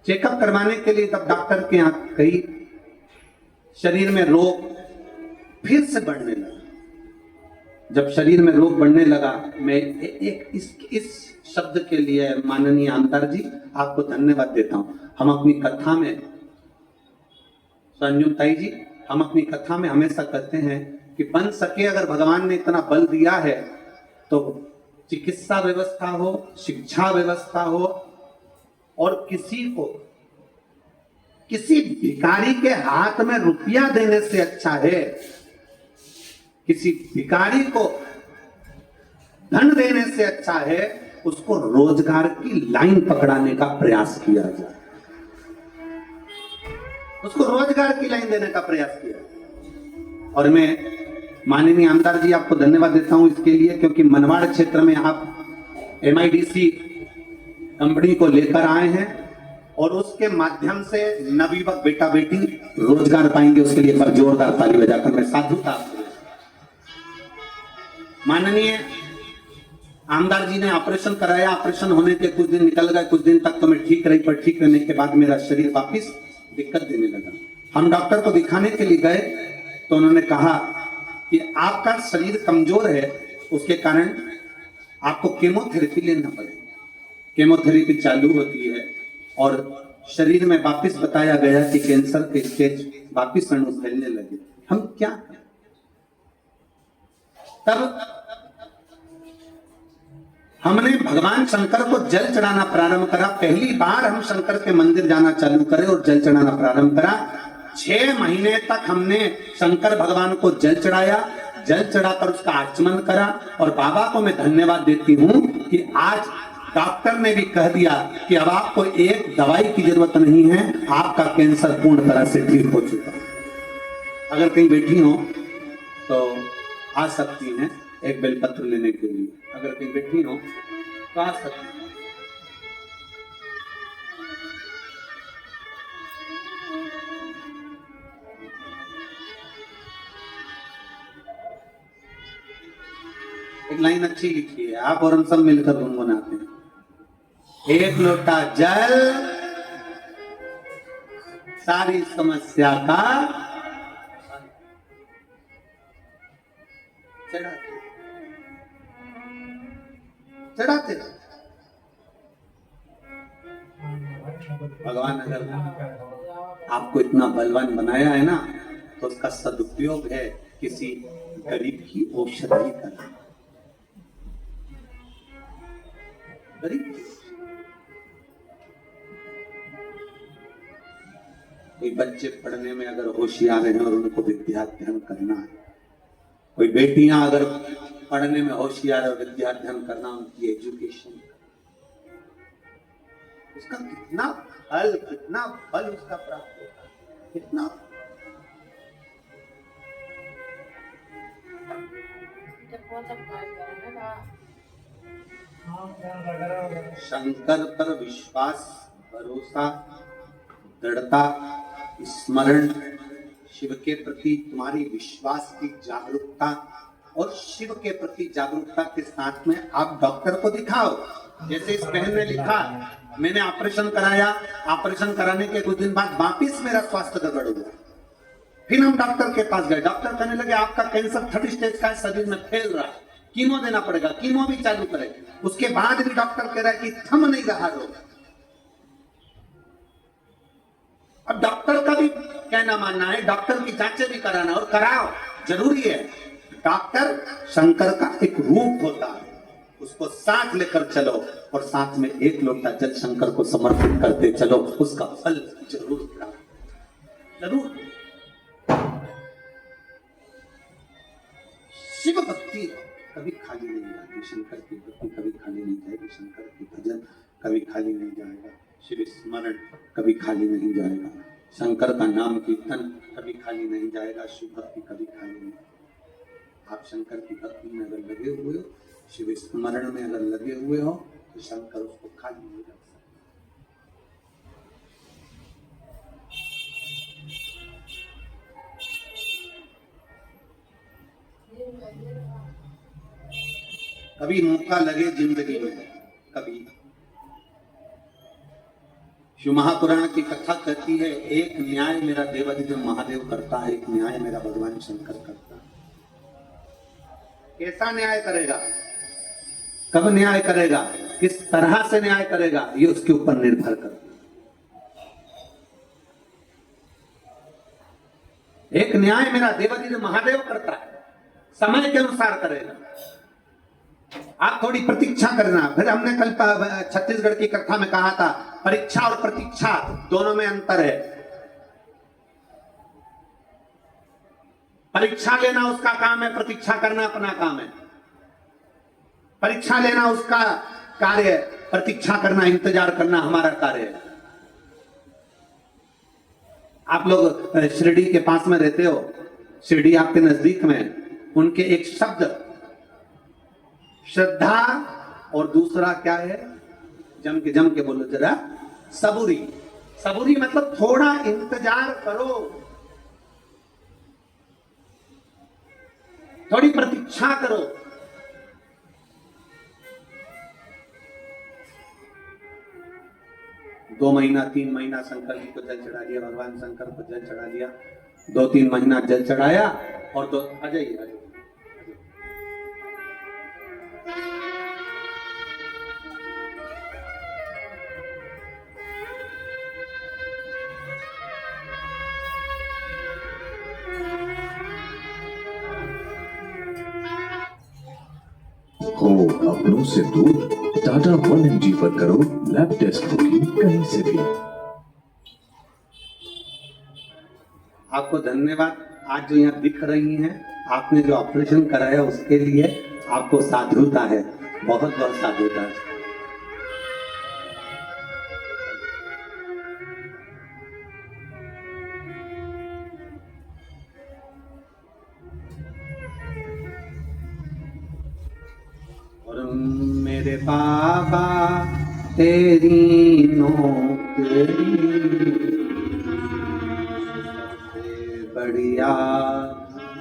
चेकअप करवाने के लिए तब डॉक्टर के यहाँ गई, शरीर में रोग फिर से बढ़ने लगा। जब शरीर में रोग बढ़ने लगा, मैं एक इस शब्द के लिए माननीय आमदार जी आपको धन्यवाद देता हूं। हम अपनी कथा में, संजू ताई जी, हम अपनी कथा में हमेशा कहते हैं कि बन सके अगर भगवान ने इतना बल दिया है तो चिकित्सा व्यवस्था हो, शिक्षा व्यवस्था हो, और किसी भिखारी के हाथ में रुपया देने से अच्छा है, किसी भिखारी को धन देने से अच्छा है उसको रोजगार की लाइन पकड़ाने का प्रयास किया जाए, उसको रोजगार की लाइन देने का प्रयास किया। और मैं माननीय आमदार जी आपको धन्यवाद देता हूं इसके लिए, क्योंकि मनमाड़ क्षेत्र में आप MIDC कंपनी को लेकर आए हैं और उसके माध्यम से नवयुवक बेटा बेटी रोजगार पाएंगे। उसके लिए एक बार जोरदार ताली बजाकर मैं साधुता। माननीय आमदार जी ने ऑपरेशन कराया, ऑपरेशन होने के कुछ दिन निकल गए, कुछ दिन तक तो मैं ठीक रही, पर ठीक रहने के बाद मेरा शरीर वापस दिक्कत देने लगा। हम डॉक्टर को दिखाने के लिए गए तो उन्होंने कहा कि आपका शरीर कमजोर है, उसके कारण आपको केमोथेरेपी लेना पड़ेगा। केमोथेरेपी चालू होती है और शरीर में वापस बताया गया कि कैंसर के स्टेज वापस अणु फैलने लगे। हम क्या करें? तब हमने भगवान शंकर को जल चढ़ाना प्रारंभ करा। पहली बार हम शंकर के मंदिर जाना चालू करे और जल चढ़ाना प्रारंभ करा। 6 महीने तक हमने शंकर भगवान को जल चढ़ाया, जल चढ़ाकर उसका आचमन करा। और बाबा को मैं धन्यवाद देती हूं कि आज डॉक्टर ने भी कह दिया कि अब आपको एक दवाई की जरूरत नहीं है, आपका कैंसर पूर्ण तरह से ठीक हो चुका। अगर कहीं बैठी हो तो आ सकती हैं एक बेलपत्र लेने के लिए, अगर कहीं बैठी हो तो आ सकती हैं। एक लाइन अच्छी लिखी है, आप और हम सब मिलकर गुनगुनाते हैं। एक लोटा जल सारी समस्या का चढ़ाते भगवान अगर आपको इतना बलवान बनाया है ना, तो उसका सदुपयोग है किसी गरीब की औषधि करना। गरीब कोई बच्चे पढ़ने में अगर होशियार हैं और उनको विद्याध्ययन करना है, कोई बेटियां अगर पढ़ने में होशियार है और विद्याध्ययन करना, उनकी एजुकेशन, उसका कितना फल उसका प्राप्त होता है, कितना। शंकर पर विश्वास, भरोसा, दृढ़ता, स्मरण, शिव के प्रति तुम्हारी विश्वास की जागरूकता और शिव के प्रति जागरूकता के साथ में आप डॉक्टर को दिखाओ। जैसे इस बहन ने लिखा, मैंने ऑपरेशन कराया, ऑपरेशन कराने के कुछ दिन बाद वापिस मेरा स्वास्थ्य गड़बड़ हुआ। फिर हम डॉक्टर के पास गए, डॉक्टर कहने लगे आपका कैंसर 3rd स्टेज का शरीर में फैल रहा है, कीमो देना पड़ेगा, कीमो भी चालू करेगा। उसके बाद भी डॉक्टर कह रहा है कि थम नहीं रहा रोग। अब डॉक्टर का भी कहना मानना है, डॉक्टर की जांचें भी कराना, और कराओ, जरूरी है। डॉक्टर शंकर का एक रूप होता है, उसको साथ लेकर चलो और साथ में एक लोटा जल शंकर को समर्पित करते चलो, उसका फल जरूर प्राप्त, जरूर। शिव भक्ति कभी खाली नहीं जाती, शंकर की भक्ति कभी खाली नहीं जाएगी, शंकर की भजन कभी खाली नहीं जाएगा, शिव स्मरण कभी खाली नहीं जाएगा, शंकर का नाम कीर्तन कभी खाली नहीं जाएगा, शिव भक्ति कभी खाली नहीं। आप शंकर की भक्ति में अगर लगे हुए हो, शिव स्मरण में अगर लगे हुए हो, तो शंकर उसको खाली नहीं रख सकते। कभी मौका लगे जिंदगी में, कभी। शिव महापुराण की कथा कहती है, एक न्याय मेरा देवाधिदेव महादेव करता है, एक न्याय मेरा भगवान शंकर करता है। कैसा न्याय करेगा, कब न्याय करेगा, किस तरह से न्याय करेगा, ये उसके ऊपर निर्भर करता है। एक न्याय मेरा देवाधिदेव महादेव करता है, समय के अनुसार करेगा। आप थोड़ी प्रतीक्षा करना। फिर हमने कल छत्तीसगढ़ की कथा में कहा था, परीक्षा और प्रतीक्षा दोनों में अंतर है। परीक्षा लेना उसका काम है, प्रतीक्षा करना अपना काम है। परीक्षा लेना उसका कार्य है, प्रतीक्षा करना, इंतजार करना हमारा कार्य है। आप लोग शिरडी के पास में रहते हो, शिरडी आपके नजदीक में, उनके एक शब्द श्रद्धा और दूसरा क्या है, जम के बोलो जरा, सबूरी। सबूरी मतलब थोड़ा इंतजार करो, थोड़ी प्रतीक्षा करो। दो महीना 3 महीना शंकर जी को जल चढ़ा दिया, भगवान शंकर को जल चढ़ा दिया, 2-3 महीना जल चढ़ाया और तो आ जाइए। हो अपनों से दूर, टाटा 1mg पर करो लैब टेस्ट बुकिंग कहीं से भी। आपको धन्यवाद। आज जो यहाँ दिख रही हैं, आपने जो ऑपरेशन कराया उसके लिए आपको साधुता है, बहुत बहुत साधुता है। और मेरे बाबा तेरी नौकरी सबसे बढ़िया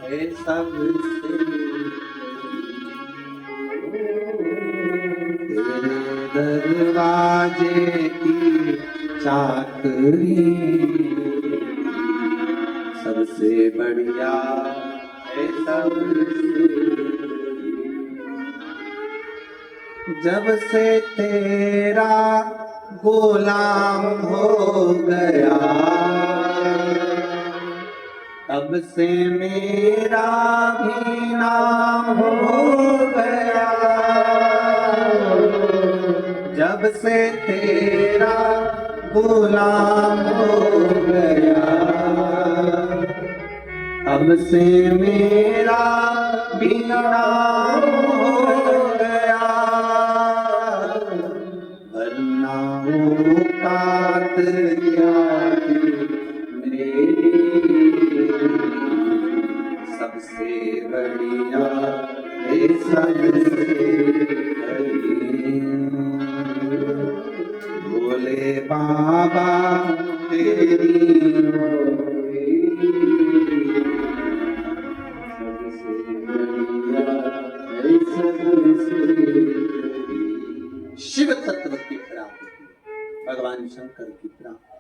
है सबसे, तेरे दरवाजे की चाकरी सबसे बढ़िया है सबसे। जब से तेरा गुलाम हो गया, तब से मेरा भी नाम हो गया। जब से तेरा गुलाम हो गया, तब से मेरा भी नाम हो गया। वरना औकात याद मेरी सबसे बढ़िया है सबसे बड़ी। भोले बाबा तेरी शिव तत्व की प्राप्ति, भगवान शंकर की प्राप्ति।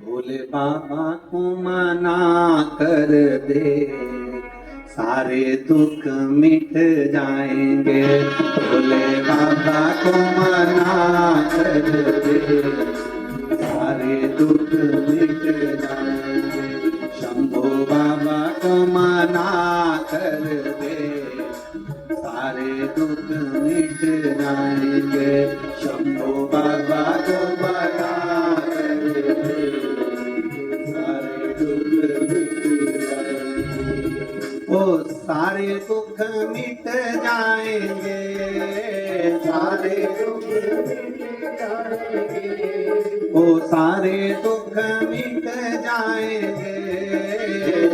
भोले बाबा को मना कर दे, सारे दुख मिट जाएंगे। भोले बाबा को मना कर दे, सारे दुख मिट जाएंगे। शंभो बाबा को मना कर दे, सारे दुख मिट जाएंगे। शंभो बाबा को मना कर दे, सारे दुख मिट जाएंगे। ओ सारे दुख मिट जाएंगे, सारे दुख मिट जाएंगे। ओ सारे दुख मिट जाएंगे,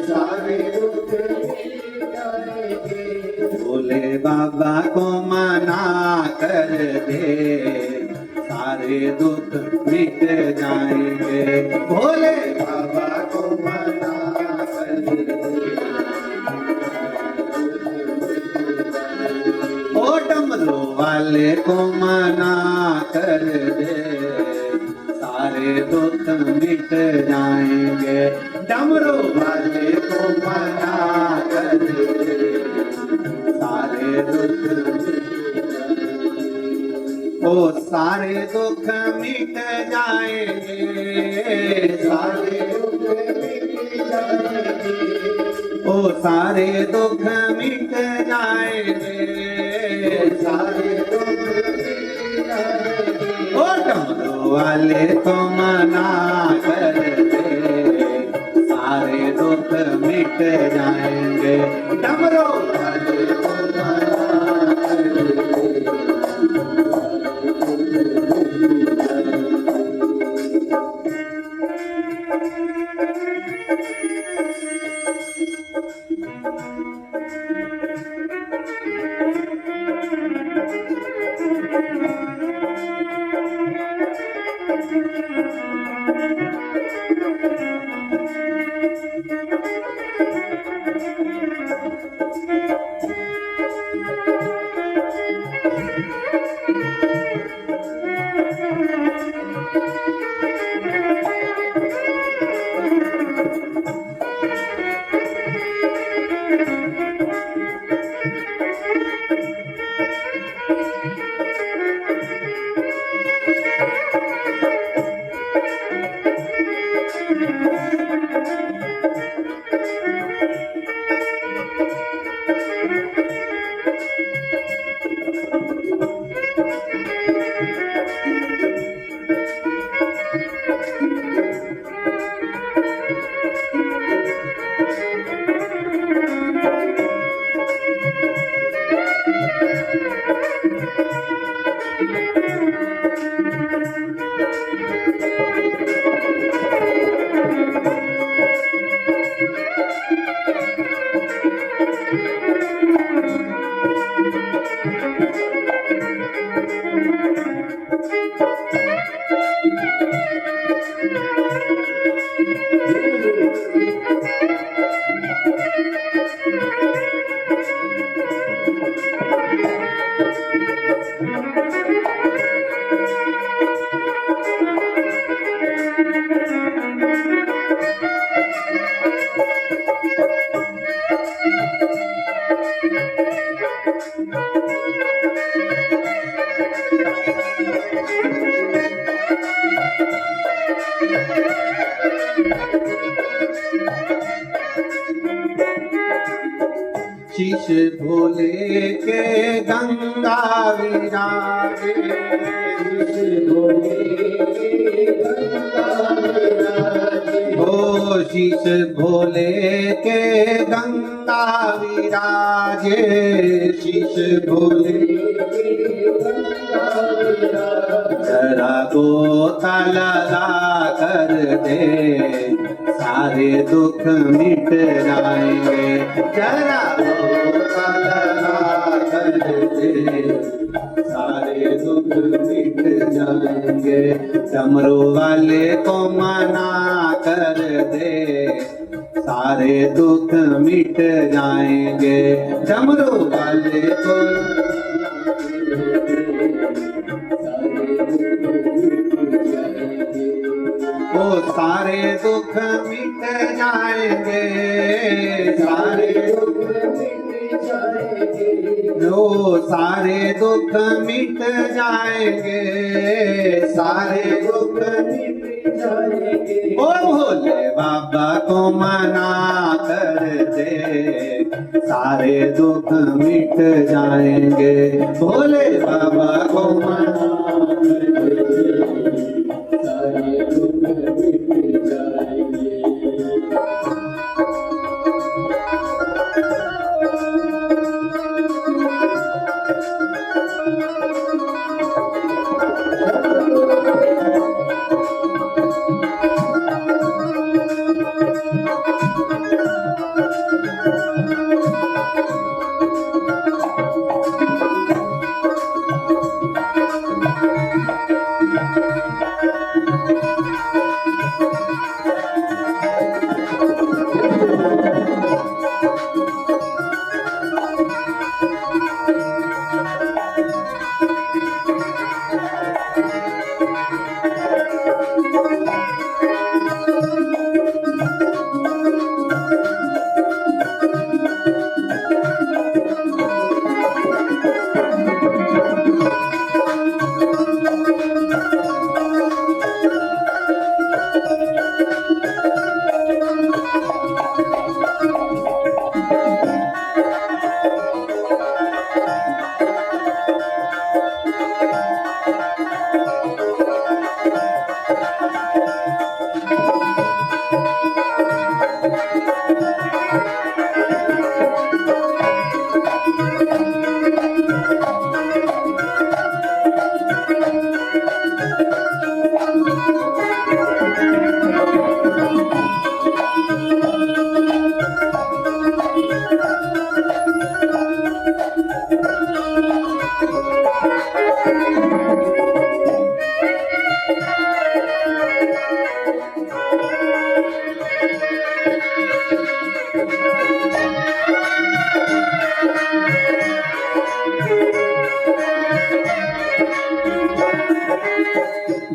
सारे दुख मिट जाएंगे। भोले बाबा को मना कर दे, सारे दुख मिट जाएंगे। भोले बाबा को मना कर दे, ओ डमरू वाले को मना कर दे, सारे दुख मिट जाएंगे। डमरू वाले को मना कर दे, सारे दुख ओ सारे दुख मिट जाएंगे, सारे दुख मिट जाएंगे। ओ सारे दुख मिट जाएंगे, सारे दुख मिट जाएंगे। ओ डमरू वाले को मना कर दे, सारे दुख मिट जाएंगे। डमरू वाले को मना कर दे, शीश भोले के गंगा विराजे, ओ शीश भोले के गंगा विराजे, शीश भोले जरा गोता लगा कर दे, सारे दुख मिट जाएंगे। जरा गोता लगा कर दे, सारे दुख मिट जाएंगे। डमरू वाले को मना कर दे, सारे दुख मिट जाएंगे। डमरू वाले को ओ सारे दुख मिट जाएंगे, सारे दुख मिट जाएंगे, ओ सारे दुख मिट जाएंगे, सारे दुख मिट जाएंगे। ओ भोले बाबा को मना कर दे, सारे दुख मिट जाएंगे। भोले बाबा को मना कर दे, सारे दुख मिट जाएंगे।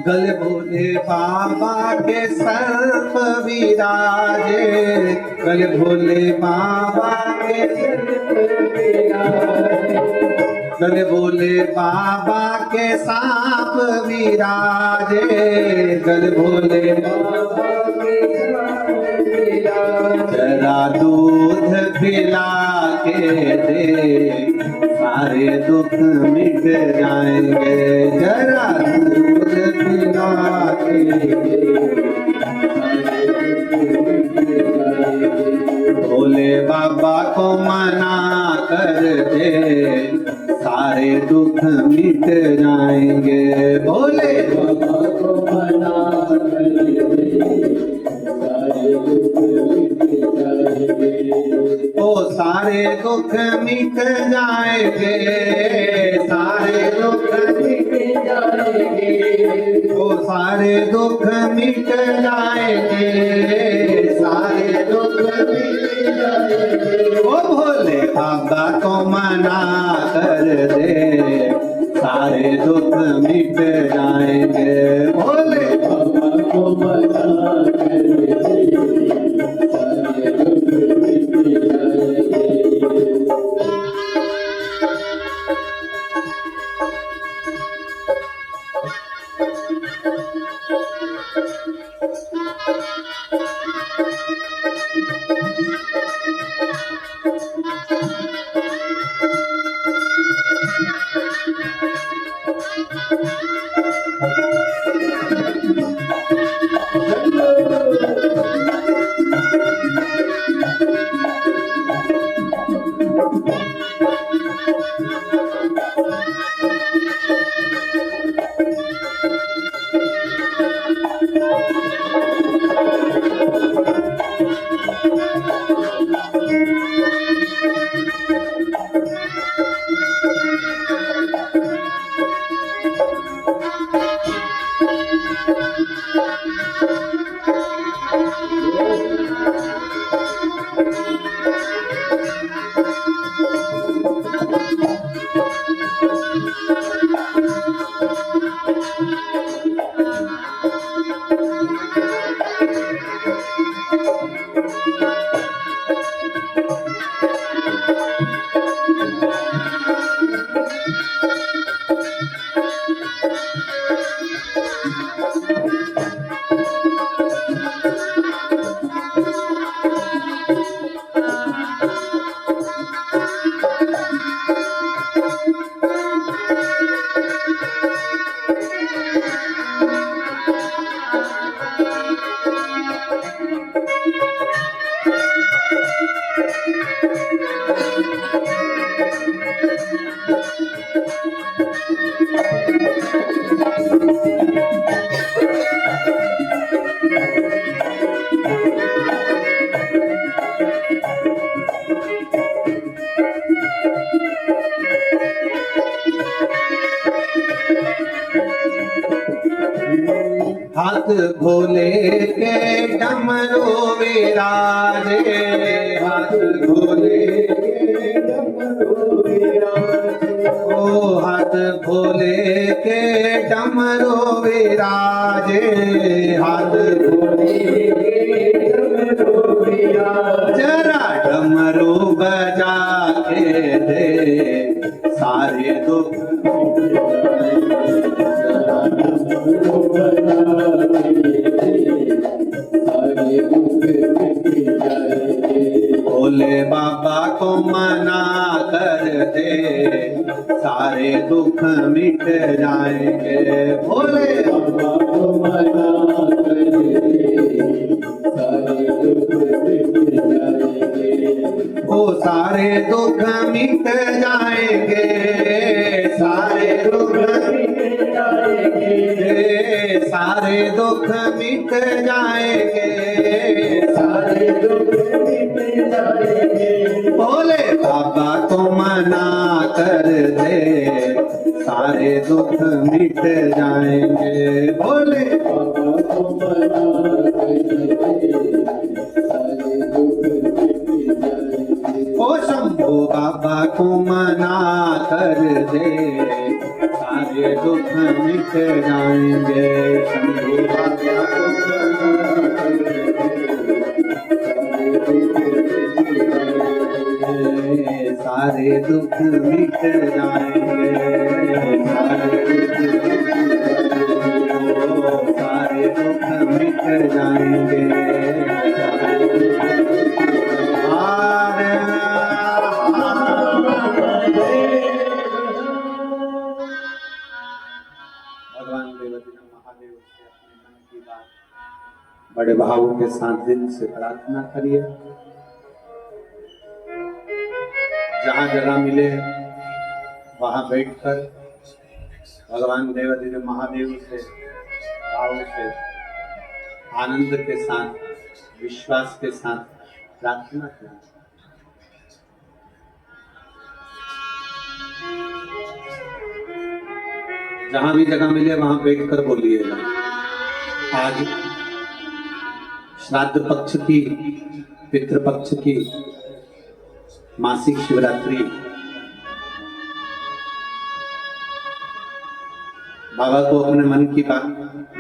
गले भोले बाबा के सर्प विराजे, गले भोले बाबा के सर्प विराजे, गले भोले बाबा के सांप विराजे, गले भोले बाबा के सांप विराजे। जरा दूध पिला के दे, सारे दुख मिट जाएंगे। जरा दूध पिला के दे, भोले बाबा को मना कर दे, सारे दुख मिट जाएंगे। भोले बाबा को मना कर दे, सारे दुख मिट जाएंगे। ओ सारे दुख मिट जाएंगे, सारे दुख मिट जाएंगे, ओ सारे दुख मिट जाएंगे, सारे दुख मिट जाएंगे। ओ भोले बाबा को मना कर दे, सारे दुख मिट जाएंगे, भोले बाबा को मना कर दे, सारे दुख मिट जाएंगे। हाथ भोले के डमरू विराजे, हाथ भोले के डमरू विराजे, ओ हाथ भोले के डमरू विराजे, हाथ भोले के डमरू विराजे। जरा डमरू बजा के दे, सारे दुख भोले बाबा को मना कर दे, सारे दुख मिट जाएंगे, भोले बाबा को मना कर दे, सारे दुख मिट जाएंगे, ओ सारे दुख मिट जाएंगे, सारे दुख मिट जाएंगे, सारे दुख मिट जाएंगे, सारे दुख मिट जाएंगे, भोले बाबा को मना कर दे, सारे दुख मिट जाएंगे, भोले बाबा को मना कर दे, सारे दुख मिट जाएंगे, ओ शंभू बाबा को मना कर दे, सारे दुख मिट जाएंगे, शंभू बाबा को मना कर दे, सारे दुख मिट जाएंगे, सारे दुख मिट जाएंगे, भगवान देवती महादेव से अपने मन की बात बड़े भावों के साथ दिल से प्रार्थना करिए। जहां जगह मिले वहां बैठकर भगवान देवाधिदेव महादेव से भाव से आनंद के साथ विश्वास के साथ प्रार्थना करें। जहां भी जगह मिले वहां बैठकर बोलिएगा। आज श्राद्ध पक्ष की, पितृपक्ष की मासिक शिवरात्रि, बाबा को अपने मन की बात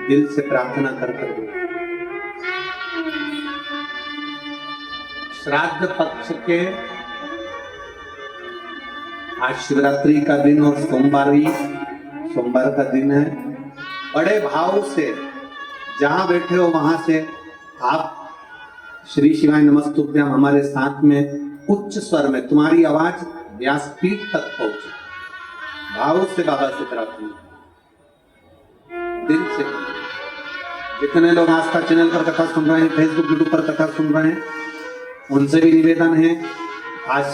दिल से प्रार्थना कर कर श्राद्ध पक्ष के आज शिवरात्रि का दिन और सोमवार का दिन है। बड़े भाव से जहां बैठे हो वहां से आप श्री शिवाय नमस्तुभ्यम हमारे साथ में उच्च स्वर में, तुम्हारी आवाज व्यासपीठ तक पहुंचे, भाव से बाबा से प्रार्थना, दिल से। जितने लोग आस्था चैनल पर कथा सुन रहे हैं, फेसबुक यूट्यूब पर कथा सुन रहे हैं, उनसे भी निवेदन है, आज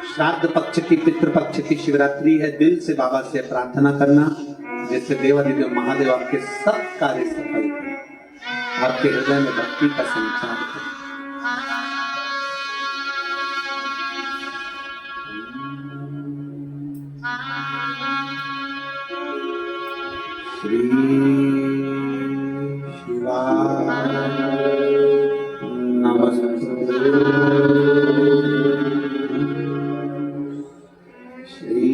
श्राद्ध पक्ष की, पितृपक्ष की शिवरात्रि है। दिल से बाबा से प्रार्थना करना जिससे देवाधिदेव महादेव आपके सब कार्य सफल करें, आपके हृदय में भक्ति का संचार करें। श्री शिवाय नमस्तुभ्यं। श्री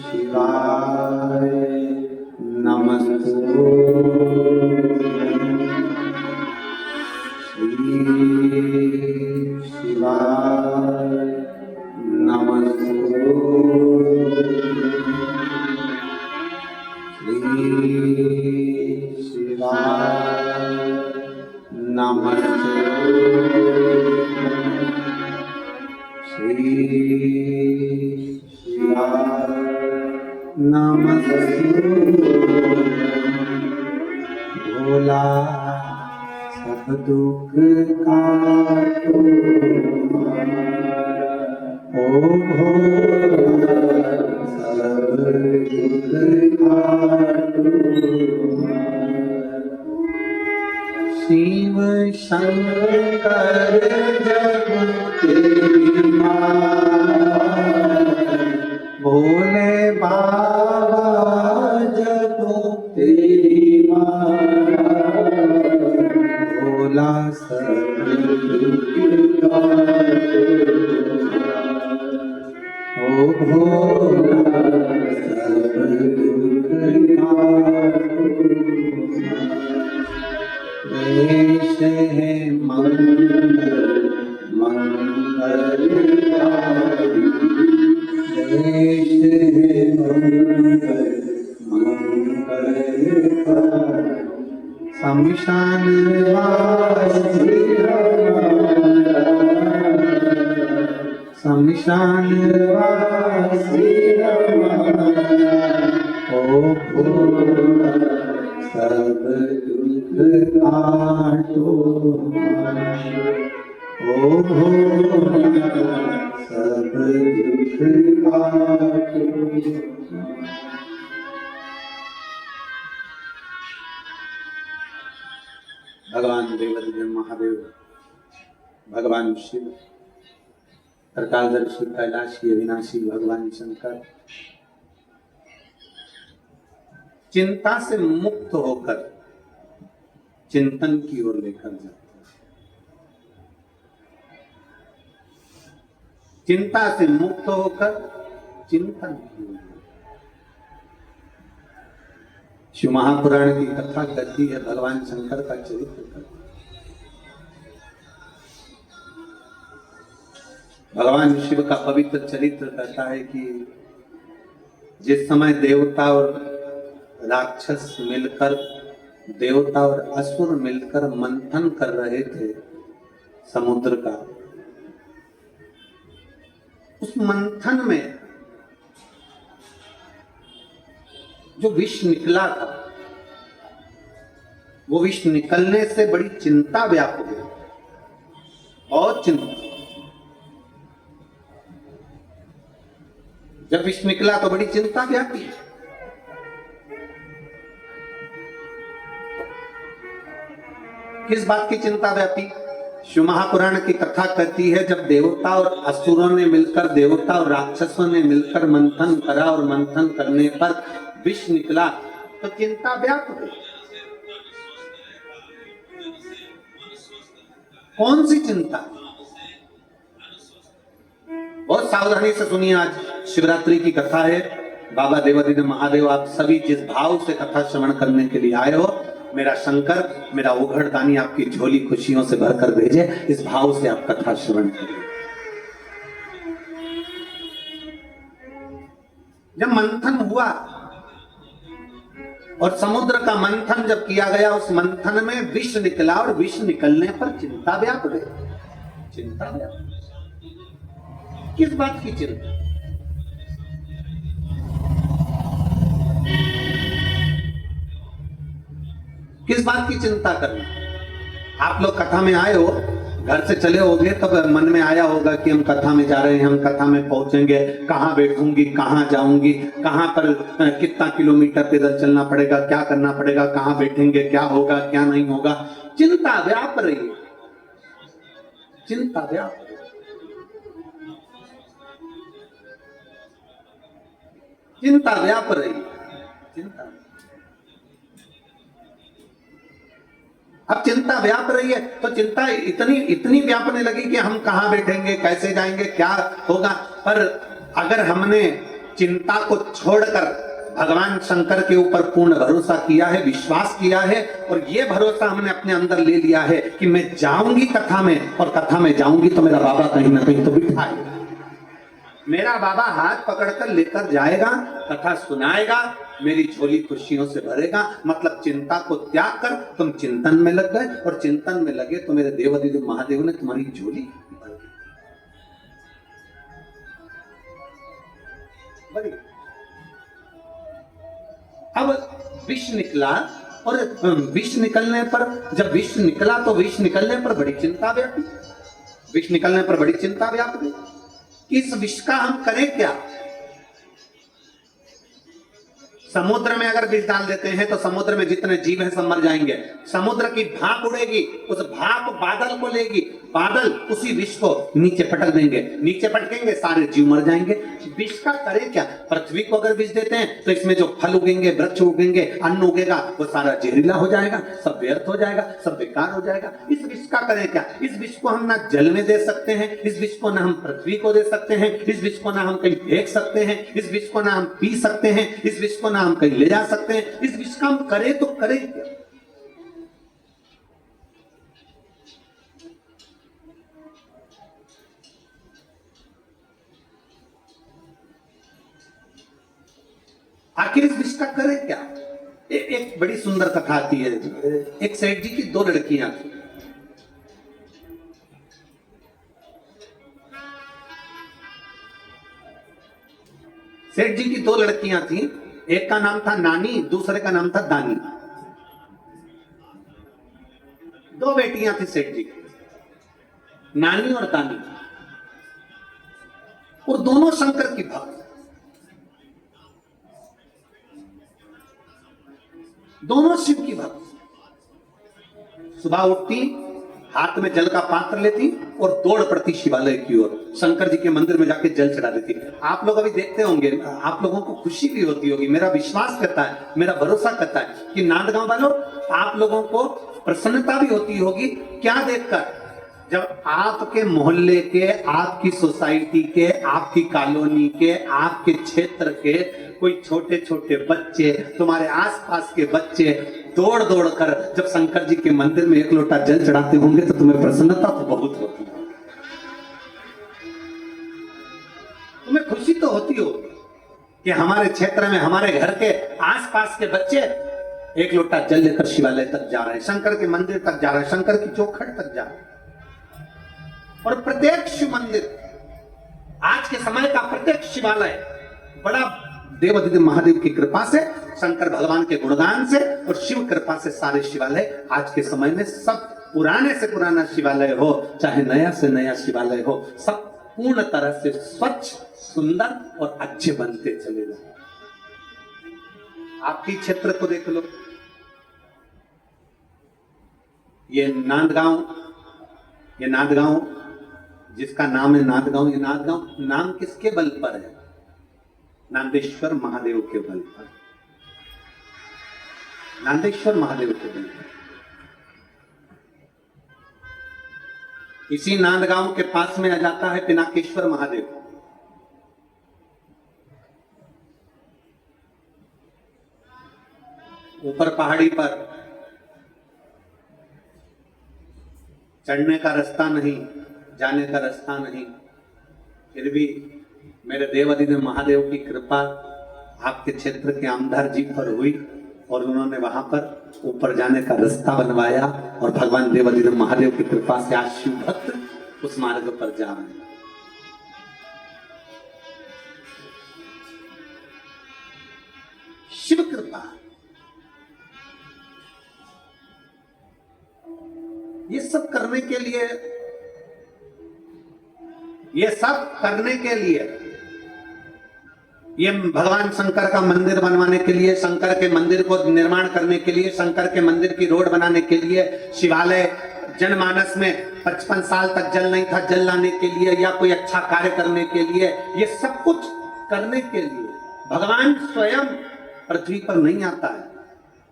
शिवाय नमस्तुभ्यं। श्री शिवाय नमस्तुभ्यं। शिवाय नमस्ते। श्री शिवाय नमस्ते। भोला सब दुख काटो, ओ भोला सब दुख काटो। शिव शंकर जब तेरी मां, भोले बाबा जब तेरी मां, भोला सब दुख काटो, ओ भोला सब दुख काटो। देश है मंगल मंगलकारी, देश है मंगल मंगलकारी। शमशान वासी हमारा, शमशान वासी हमारा, ओ भोला सब दुख काटो, ओ भोला सब दुख काटो। भगवान देवाधिदेव महादेव, भगवान शिव, त्रिकालदर्शी कैलाशी अविनाशी भगवान शंकर चिंता से मुक्त होकर चिंतन की ओर लेकर जाते हैं। चिंता से मुक्त होकर चिंतन की ओर। शिव महापुराण की कथा कहती है, भगवान शंकर का चरित्र करती है। भगवान शिव का पवित्र चरित्र कहता है कि जिस समय देवता और राक्षस मिलकर, देवता और असुर मिलकर मंथन कर रहे थे समुद्र का, उस मंथन में जो विष निकला था, वो विष निकलने से बड़ी चिंता व्याप्त हुई, और चिंता। जब विष निकला तो बड़ी चिंता व्यापी। किस बात की चिंता व्यापी? शिव महापुराण की कथा कहती है जब देवता और असुरों ने मिलकर, देवता और राक्षसों ने मिलकर मंथन करा और मंथन करने पर विष निकला तो चिंता व्याप्त गई। कौन सी चिंता? बहुत सावधानी से सुनिए, आज शिवरात्रि की कथा है। बाबा देवादिदेव महादेव आप सभी जिस भाव से कथा श्रवण करने के लिए आए हो, मेरा शंकर, मेरा उघड़ दानी आपकी झोली खुशियों से भरकर भेजे, इस भाव से आप कथा श्रवण करिए। जब मंथन हुआ और समुद्र का मंथन जब किया गया, उस मंथन में विष निकला और विष निकलने पर चिंता व्याप गई। चिंता व्याप, किस बात की चिंता? किस बात की चिंता करना? आप लोग कथा में आए हो, घर से चले होगे तब मन में आया होगा कि हम कथा में जा रहे हैं, हम कथा में पहुंचेंगे, कहां बैठूंगी, कहां जाऊंगी, कहां पर कितना किलोमीटर पैदल चलना पड़ेगा, क्या करना पड़ेगा, कहां बैठेंगे, क्या होगा, क्या नहीं होगा। चिंता व्याप रही है, चिंता व्याप। चिंता व्याप रही, चिंता। अब चिंता व्याप रही है तो चिंता इतनी व्यापने लगी कि हम कहां बैठेंगे, कैसे जाएंगे, क्या होगा। पर अगर हमने चिंता को छोड़कर भगवान शंकर के ऊपर पूर्ण भरोसा किया है, विश्वास किया है, और ये भरोसा हमने अपने अंदर ले लिया है कि मैं जाऊंगी कथा में, और कथा में जाऊंगी तो मेरा बाबा कहीं ना कहीं तो बिठाएगा, मेरा बाबा हाथ पकड़कर लेकर जाएगा, कथा सुनाएगा, मेरी झोली खुशियों से भरेगा। मतलब चिंता को त्याग कर तुम चिंतन में लग गए, और चिंतन में लगे तो मेरे देवादिदेव महादेव ने तुम्हारी झोली भरी। अब विष निकला, और विष निकलने पर, जब विष निकला तो विष निकलने पर बड़ी चिंता व्यापी। विष निकलने पर बड़ी चिंता व्यापी। इस विष का हम करें क्या? समुद्र में अगर विष डाल देते हैं तो समुद्र में जितने जीव हैं सब मर जाएंगे। समुद्र की भाप उड़ेगी, उस भाप बादल को लेगी, बादल उसी विष को नीचे पटक देंगे, नीचे पटकेंगे, सारे जीव मर जाएंगे। विष का करें क्या? पृथ्वी को अगर विष देते हैं तो इसमें जो फल उगेंगे, वृक्ष उगेंगे, अन्न उगेगा, वो सारा जहरीला हो जाएगा, सब व्यर्थ हो जाएगा, सब बेकार हो जाएगा। इस विष का करें क्या? इस विष को हम ना जल में दे सकते हैं, इस विष को ना हम पृथ्वी को दे सकते हैं, इस विष को ना हम कहीं फेंक सकते हैं, इस विष को ना हम पी सकते हैं, इस विष को ना हम कहीं ले जा सकते हैं। इस विष का हम करें तो करें क्या? आखिर इस विष का करें क्या? एक बड़ी सुंदर कथा आती है। एक सेठ जी की दो लड़कियां थी। सेठ जी की दो लड़कियां थी, एक का नाम था नानी, दूसरे का नाम था दानी। दो बेटियां थी सेठ जी की, नानी और दानी, और दोनों शंकर की भक्त, दोनों शिव की भक्त। सुबह उठती, हाथ में जल का पात्र लेती और दौड़ पड़ती शिवालय की ओर, शंकर जी के मंदिर में जाके जल चढ़ा देती। आप लोग अभी देखते होंगे, आप लोगों को खुशी भी होती होगी, मेरा विश्वास करता है, मेरा भरोसा करता है कि नांदगांव वालों, आप लोगों को प्रसन्नता भी होती होगी। क्या देखकर? जब आपके मोहल्ले के, आपकी सोसाइटी के, आपकी कॉलोनी के, आपके क्षेत्र के कोई छोटे छोटे बच्चे, तुम्हारे आसपास के बच्चे दौड़ दौड़ कर जब शंकर जी के मंदिर में एक लोटा जल चढ़ाते होंगे तो तुम्हें प्रसन्नता तो बहुत होती है, तुम्हें खुशी तो होती होगी कि हमारे क्षेत्र में, हमारे घर के आसपास के बच्चे एक लोटा जल लेकर शिवालय तक जा रहे हैं, शंकर के मंदिर तक जा रहे हैं, शंकर की चौखट तक जा रहे हैं। और प्रत्येक शिव मंदिर, आज के समय का प्रत्येक शिवालय बड़ा देवादिदेव महादेव की कृपा से, शंकर भगवान के गुणगान से और शिव कृपा से सारे शिवालय आज के समय में, सब पुराने से पुराना शिवालय हो चाहे नया से नया शिवालय हो, सब पूर्ण तरह से स्वच्छ, सुंदर और अच्छे बनते चले जाए। आपकी क्षेत्र को देख लो, ये नांदगांव, ये नांदगांव जिसका नाम है नांदगांव, ये नांदगांव नाम किसके बल पर है? नांदेश्वर महादेव के बल पर। नांदेश्वर महादेव के बल पर। इसी नांदगांव के पास में आ जाता है पिनाकेश्वर महादेव। ऊपर पहाड़ी पर चढ़ने का रास्ता नहीं, जाने का रास्ता नहीं, फिर भी मेरे देवादिदेव महादेव की कृपा आपके क्षेत्र के आमदार जी पर हुई और उन्होंने वहां पर ऊपर जाने का रास्ता बनवाया और भगवान देवादिदेव महादेव की कृपा से आज शिव भक्त उस मार्ग पर जा रहे हैं। शिव कृपा। ये सब करने के लिए, ये भगवान शंकर का मंदिर बनवाने के लिए, शंकर के मंदिर को निर्माण करने के लिए, शंकर के मंदिर की रोड बनाने के लिए, शिवालय जनमानस में 55 साल तक जल नहीं था, जल लाने के लिए या कोई अच्छा कार्य करने के लिए, ये सब कुछ करने के लिए भगवान स्वयं पृथ्वी पर नहीं आता है।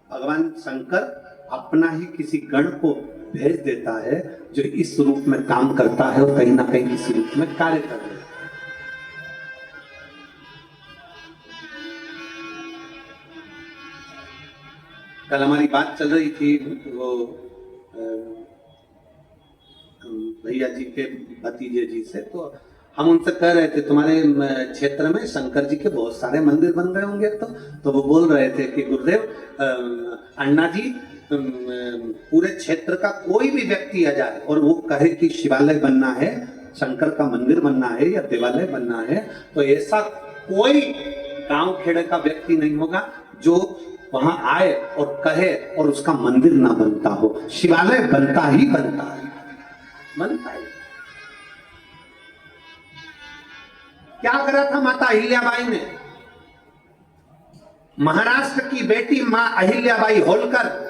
भगवान शंकर अपना ही किसी गण को भेज देता है जो इस रूप में काम करता है और कहीं ना कहीं इस रूप में कार्य कर रहा है। कल हमारी बात चल रही थी वो भैया जी के भतीजे जी से, तो हम उनसे कह रहे थे तुम्हारे क्षेत्र में शंकर जी के बहुत सारे मंदिर बन गए होंगे, तो वो बोल रहे थे कि गुरुदेव अन्ना जी पूरे क्षेत्र का कोई भी व्यक्ति आ जाए और वो कहे कि शिवालय बनना है, शंकर का मंदिर बनना है या देवालय बनना है, तो ऐसा कोई गांव खेड़े का व्यक्ति नहीं होगा जो वहां आए और कहे और उसका मंदिर ना बनता हो। शिवालय बनता ही बनता है, बनता है। क्या करा था माता अहिल्याबाई ने? महाराष्ट्र की बेटी मां अहिल्याबाई होलकर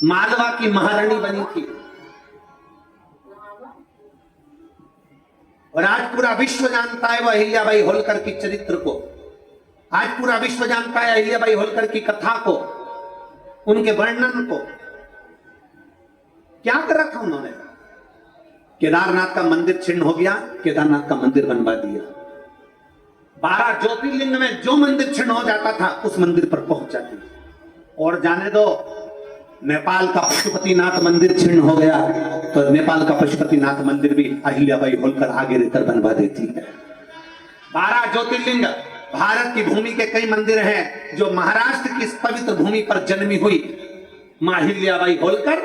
मालवा की महारानी बनी थी और आज पूरा विश्व जानता है वो अहिल्याबाई होलकर की चरित्र को। आज पूरा विश्व जानता है अहिल्याबाई होलकर की कथा को, उनके वर्णन को। क्या कर रखा उन्होंने? केदारनाथ का मंदिर छिन्न हो गया, केदारनाथ का मंदिर बनवा दिया। 12 ज्योतिर्लिंग में जो मंदिर छिन्न हो जाता था उस मंदिर पर पहुंच जाती। और जाने दो, नेपाल का पशुपतिनाथ मंदिर छिन्न हो गया तो नेपाल का पशुपतिनाथ मंदिर भी अहिल्याबाई होलकर आगे रहकर बनवा देती है। 12 ज्योतिर्लिंग, भारत की भूमि के कई मंदिर हैं जो महाराष्ट्र की इस पवित्र भूमि पर जन्मी हुई मां अहिल्याबाई होलकर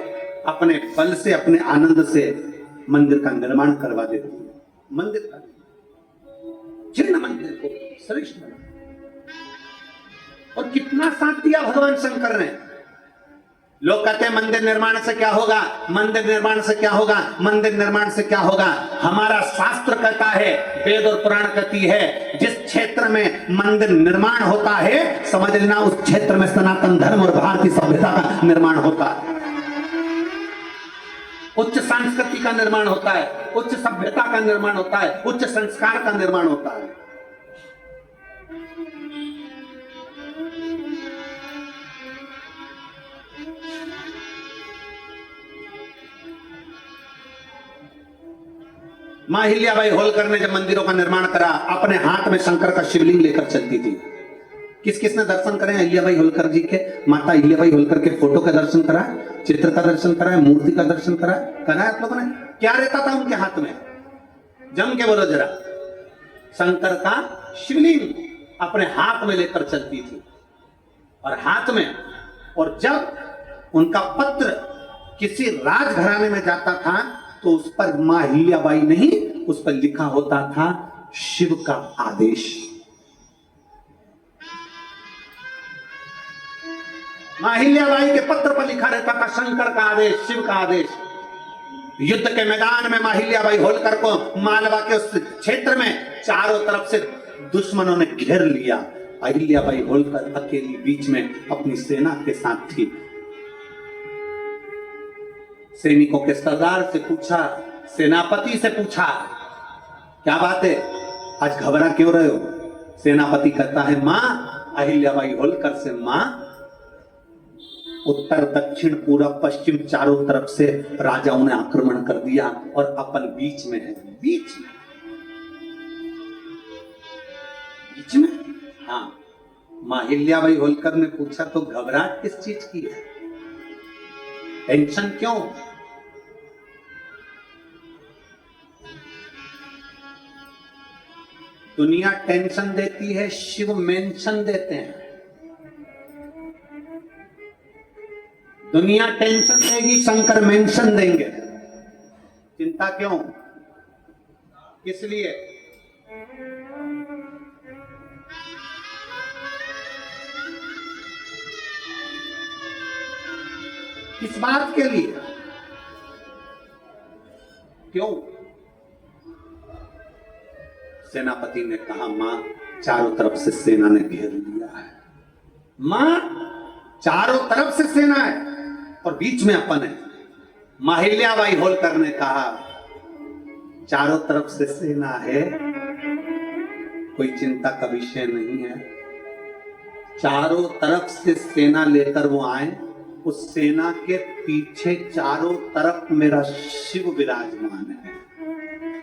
अपने बल से, अपने आनंद से मंदिर का निर्माण करवा देती है। मंदिर का चिन्ह मंदिर को श्रेष्ठ बना। और कितना साथ दिया भगवान शंकर ने। लोग कहते हैं मंदिर निर्माण से क्या होगा, मंदिर निर्माण से क्या होगा, मंदिर निर्माण से क्या होगा। हमारा शास्त्र कहता है, वेद और पुराण कहती है, जिस क्षेत्र में मंदिर निर्माण होता है समझ लेना उस क्षेत्र में सनातन धर्म और भारतीय सभ्यता का निर्माण होता है। उच्च संस्कृति का निर्माण होता है, उच्च सभ्यता का निर्माण होता है, उच्च संस्कार का निर्माण होता है। मां अहिल्याबाई होलकर ने जब मंदिरों का निर्माण करा, अपने हाथ में शंकर का शिवलिंग लेकर चलती थी। किस किस ने दर्शन करे अहिल्याबाई होलकर जी के? माता अहिल्याबाई होलकर के फोटो का दर्शन करा, चित्र का दर्शन करा, मूर्ति का दर्शन करा आप लोगों ने? क्या रहता था उनके हाथ में? जम के बोलो जरा। शंकर का शिवलिंग अपने हाथ में लेकर चलती थी और हाथ में। और जब उनका पत्र किसी राजघराने में जाता था तो उस पर मां अहिल्याबाई नहीं, उस पर लिखा होता था शिव का आदेश। मां अहिल्याबाई के पत्र पर लिखा रहता था शंकर का आदेश, शिव का आदेश। युद्ध के मैदान में मां अहिल्याबाई होलकर को मालवा के उस क्षेत्र में चारों तरफ से दुश्मनों ने घेर लिया। अहिल्याबाई होलकर अकेली बीच में अपनी सेना के साथ थी। सैनिकों के सरदार से पूछा, सेनापति से पूछा, क्या बात है, आज घबरा क्यों रहे हो? सेनापति कहता है, मां अहिल्याबाई होलकर से मां उत्तर दक्षिण पूरब पश्चिम चारों तरफ से राजाओं ने आक्रमण कर दिया और अपन बीच में है। बीच में हाँ। मां अहिल्याबाई होलकर ने पूछा, तो घबराहट किस चीज की है, टेंशन क्यों? दुनिया टेंशन देती है, शिव मेंशन देते हैं। दुनिया टेंशन देगी, शंकर मेंशन देंगे। चिंता क्यों, किस लिए? किस बात के लिए, क्यों? सेनापति ने कहा, मां चारों तरफ से सेना ने घेर लिया है। मां चारों तरफ से सेना है और बीच में अपन है। अहिल्याबाई होलकर ने कहा, चारों तरफ से सेना है, कोई चिंता का विषय नहीं है। चारों तरफ से सेना लेकर वो आए, उस सेना के पीछे चारों तरफ मेरा शिव विराजमान है,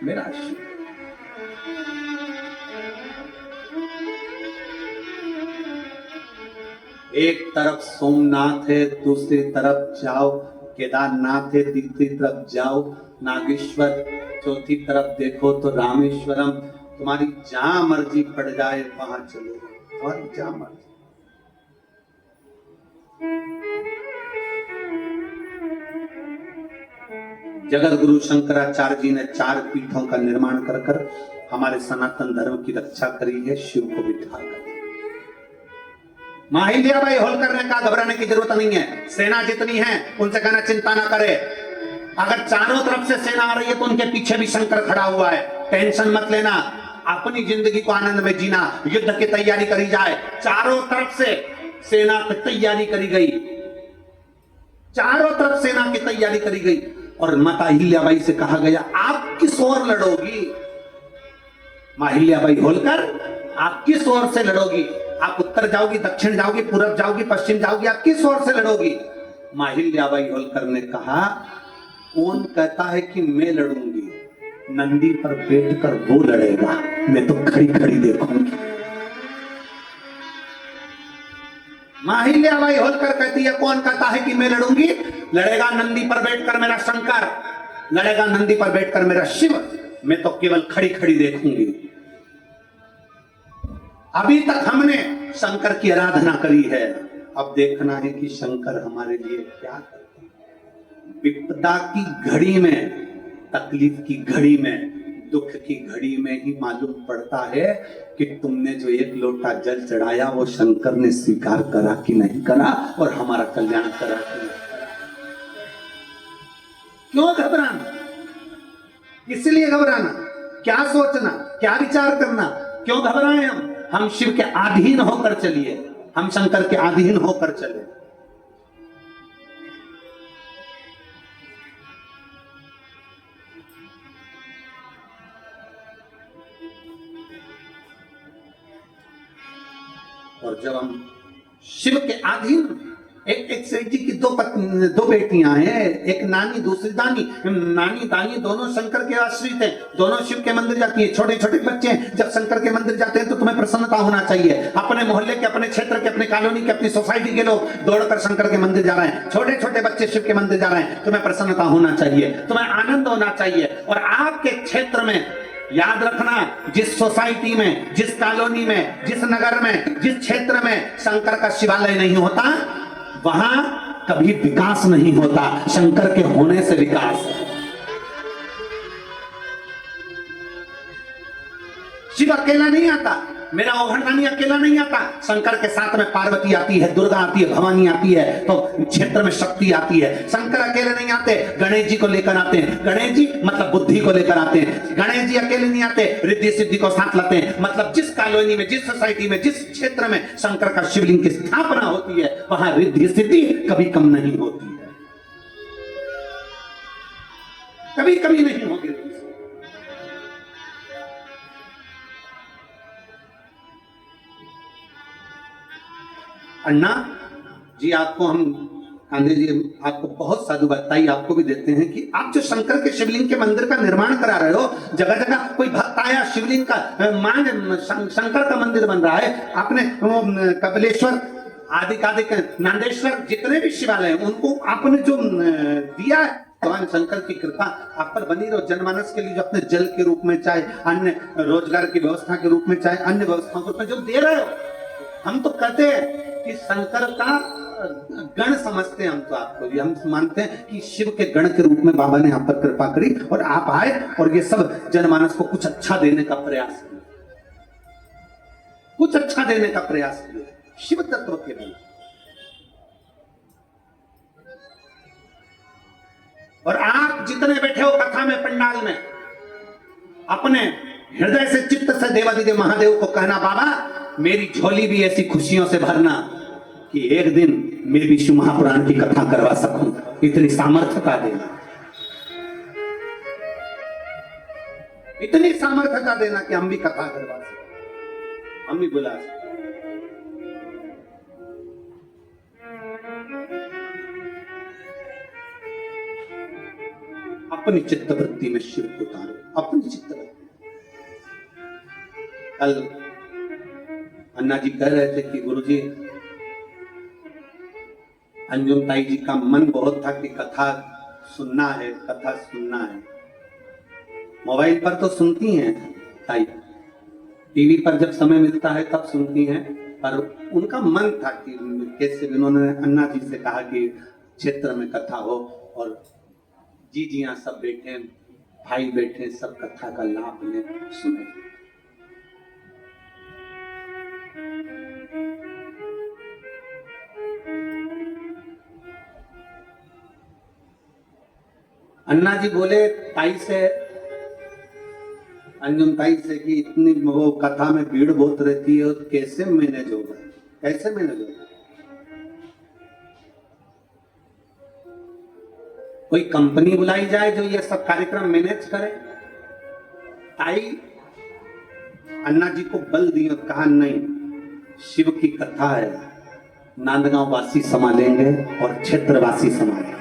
मेरा शिव। एक तरफ सोमनाथ है, दूसरी तरफ जाओ केदारनाथ है, तीसरी तरफ जाओ नागेश्वर, चौथी तरफ देखो तो रामेश्वरम। तुम्हारी जहां मर्जी पड़ जाए वहां चलो, तुम्हारी जहां मर्जी। जगत गुरु शंकराचार्य जी ने 4 पीठों का निर्माण कर हमारे सनातन धर्म की रक्षा करी है, शिव को बिठा कर। अहिल्याबाई होलकर ने कहा, घबराने की जरूरत नहीं है, सेना जितनी है उनसे कहना चिंता ना करे। अगर चारों तरफ से सेना आ रही है तो उनके पीछे भी शंकर खड़ा हुआ है, टेंशन मत लेना, अपनी जिंदगी को आनंद में जीना, युद्ध की तैयारी करी जाए। चारों तरफ से सेना की तैयारी करी गई, चारों तरफ सेना की तैयारी करी गई और माता अहिल्याबाई से कहा गया, आप किस ओर लड़ोगी? अहिल्याबाई होलकर, आप किस ओर से लड़ोगी? आप उत्तर जाओगी, दक्षिण जाओगी, पूरब जाओगी, पश्चिम जाओगी, आप किस ओर से लड़ोगी? अहिल्याबाई होलकर ने कहा, कौन कहता है कि मैं लड़ूंगी? नंदी पर बैठकर वो लड़ेगा, मैं तो खड़ी खड़ी देखूंगी। अहिल्याबाई होलकर कहती है, कौन कहता है कि मैं लड़ूंगी? लड़ेगा नंदी पर बैठकर मेरा शंकर, लड़ेगा नंदी पर बैठकर मेरा शिव, मैं तो केवल खड़ी खड़ी देखूंगी। अभी तक हमने शंकर की आराधना करी है, अब देखना है कि शंकर हमारे लिए क्या करते हैं। विपदा की घड़ी में, तकलीफ की घड़ी में, दुख की घड़ी में ही मालूम पड़ता है कि तुमने जो 1 लोटा जल चढ़ाया वो शंकर ने स्वीकार करा कि नहीं करा और हमारा कल्याण करा कि नहीं करा। क्यों घबराना, इसलिए घबराना, क्या सोचना, क्या विचार करना, क्यों घबराएं? हम शिव के अधीन होकर चलिए, हम शंकर के अधीन होकर चले। और जब हम शिव के अधीन, एक सेठ जी की 2 बेटियां हैं, एक नानी दूसरी दानी। नानी दानी दोनों शंकर के आश्रित हैं, दोनों शिव के मंदिर जाती हैं। छोटे छोटे बच्चे जब शंकर के मंदिर जाते हैं तो तुम्हें प्रसन्नता होना चाहिए। अपने मोहल्ले के, अपने क्षेत्र के, अपने कॉलोनी के, अपनी सोसाइटी के लोग दौड़कर शंकर के मंदिर जा रहे हैं, छोटे छोटे बच्चे शिव के मंदिर जा रहे हैं, तुम्हें प्रसन्नता होना चाहिए, तुम्हें आनंद होना चाहिए। और आपके क्षेत्र में याद रखना, जिस सोसाइटी में, जिस कॉलोनी में, जिस नगर में, जिस क्षेत्र में शंकर का शिवालय नहीं होता, वहां कभी विकास नहीं होता। शंकर के होने से विकास है। शिव अकेला नहीं आता, मेरा ओघरदानी अकेला नहीं आता, शंकर के साथ में पार्वती आती है, दुर्गा आती है, भवानी आती है, तो क्षेत्र में शक्ति आती है। शंकर अकेले नहीं आते, गणेश जी को लेकर आते हैं। गणेश जी मतलब बुद्धि को लेकर आते हैं। गणेश जी अकेले नहीं आते, रिद्धि सिद्धि को साथ लाते हैं। मतलब जिस कॉलोनी में, जिस सोसाइटी में, जिस क्षेत्र में शंकर का शिवलिंग की स्थापना होती है, वहां रिद्धि सिद्धि कभी कम नहीं होती है। कभी कभी नहीं होगी। अन्ना जी, आपको हम गांधी जी आपको बहुत साधुवाद आपको भी देते हैं कि आप जो शंकर के शिवलिंग के मंदिर का निर्माण करा रहे हो, जगह जगह कोई भक्त आया शिवलिंग का मांग, शंकर का मंदिर बन रहा है। आपने कपिलेश्वर आदि नांदेश्वर जितने भी शिवालय हैं उनको आपने जो दिया है, भगवान शंकर की कृपा आप पर बनी रहो। जनमानस के लिए जो अपने जल के रूप में, चाहे अन्य रोजगार की व्यवस्था के रूप में, चाहे अन्य व्यवस्थाओं के रूप में जो दे रहे हो, हम तो कहते हैं कि शंकर का गण समझते हैं हम तो आपको भी, हम मानते हैं कि शिव के गण के रूप में बाबा ने आप पर कृपा करी और आप आए और ये सब जनमानस को कुछ अच्छा देने का प्रयास किया, कुछ अच्छा देने का प्रयास किया शिव तत्व के लिए। और आप जितने बैठे हो कथा में, पंडाल में, अपने हृदय से, चित्त से देवादिदेव महादेव को कहना, बाबा मेरी झोली भी ऐसी खुशियों से भरना कि एक दिन मैं भी शिव महापुराण की कथा करवा सकूं, इतनी सामर्थ्यता देना, इतनी सामर्थ्यता देना कि हम भी कथा करवा सकें, हम भी बुला सकें। अपनी चित्तवृत्ति में शिव को उतारो, अपनी चित्तवृत्ति। कल अन्ना जी कह रहे थे कि गुरुजी, अंजुम ताई जी का मन बहुत था कि कथा सुनना है, कथा सुनना है। मोबाइल पर तो सुनती हैं ताई, टीवी पर जब समय मिलता है तब सुनती हैं, पर उनका मन था कि कैसे उन्होंने अन्ना जी से कहा कि क्षेत्र में कथा हो और जी हाँ, सब बैठे, भाई बैठे, सब कथा का लाभ लें, सुने। अन्ना जी बोले ताई से, अंजुम ताई से कि इतनी वो कथा में भीड़ बहुत रहती है, कैसे मैनेज होगा, कैसे मैनेज होगा? कोई कंपनी बुलाई जाए जो ये सब कार्यक्रम मैनेज करे। ताई अन्ना जी को बल दी और कहा नहीं, शिव की कथा है, नांदगांव वासी संभालेंगे और क्षेत्रवासी संभालेंगे।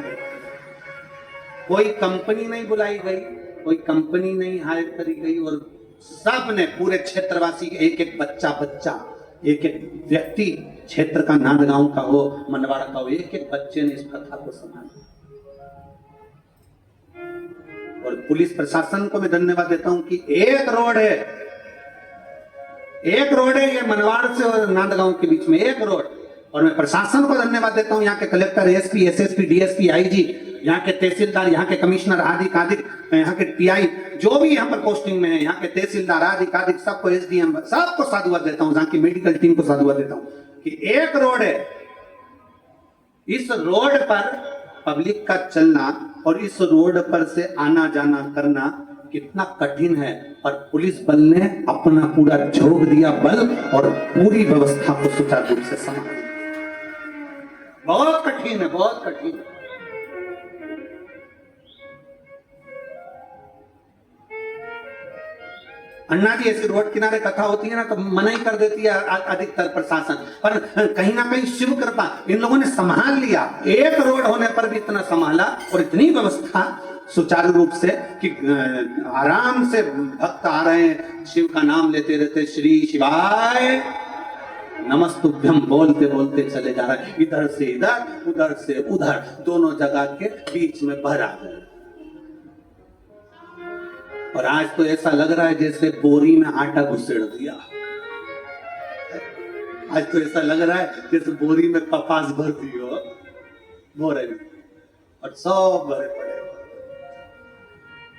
कोई कंपनी नहीं बुलाई गई, कोई कंपनी नहीं हायर करी गई और सब ने, पूरे क्षेत्रवासी, एक एक बच्चा, एक एक व्यक्ति क्षेत्र का, नांदगांव का हो, मनवाड़ा का हो, एक एक बच्चे ने इस कथा को संभाला। और पुलिस प्रशासन को मैं धन्यवाद देता हूं कि एक रोड है ये मनवाड़ से और नांदगांव के बीच में, एक रोड। और मैं प्रशासन को धन्यवाद देता हूं, यहाँ के collector, SP, SSP, DSP, IG, यहाँ के तहसीलदार, यहाँ के कमिश्नर आदि, यहाँ के टीआई, जो भी यहाँ पर पोस्टिंग में है, यहाँ के तहसीलदार आदि, सबको, एसडीएम, सबको साधुवाद देता हूँ, यहाँ की मेडिकल टीम को साधुवाद देता हूँ कि एक रोड है। इस रोड पर पब्लिक का चलना और इस रोड पर से आना जाना करना कितना कठिन है, पर पुलिस बल ने अपना पूरा झोंक दिया बल और पूरी व्यवस्था को सुचारू रूप से संभाला। बहुत कठिन है, बहुत कठिन है। अन्ना जी, ऐसी रोड किनारे कथा होती है ना तो मना ही कर देती है अधिकतर प्रशासन, पर कहीं ना कहीं शिव कृपा इन लोगों ने संभाल लिया। एक रोड होने पर भी इतना संभाला और इतनी व्यवस्था सुचारू रूप से कि आराम से भक्त आ रहे हैं, शिव का नाम लेते रहते, श्री शिवाय नमस्तुभ्यम बोलते बोलते चले जा रहे हैं, इधर से इधर, उधर से उधर, दोनों जगह के बीच में बहरा गए। और आज तो ऐसा लग रहा है जैसे बोरी में आटा घुसेड़ दिया। आज तो ऐसा लग रहा है जैसे बोरी में कपास भर दी हो, बोरे में, और सब भरे पड़े।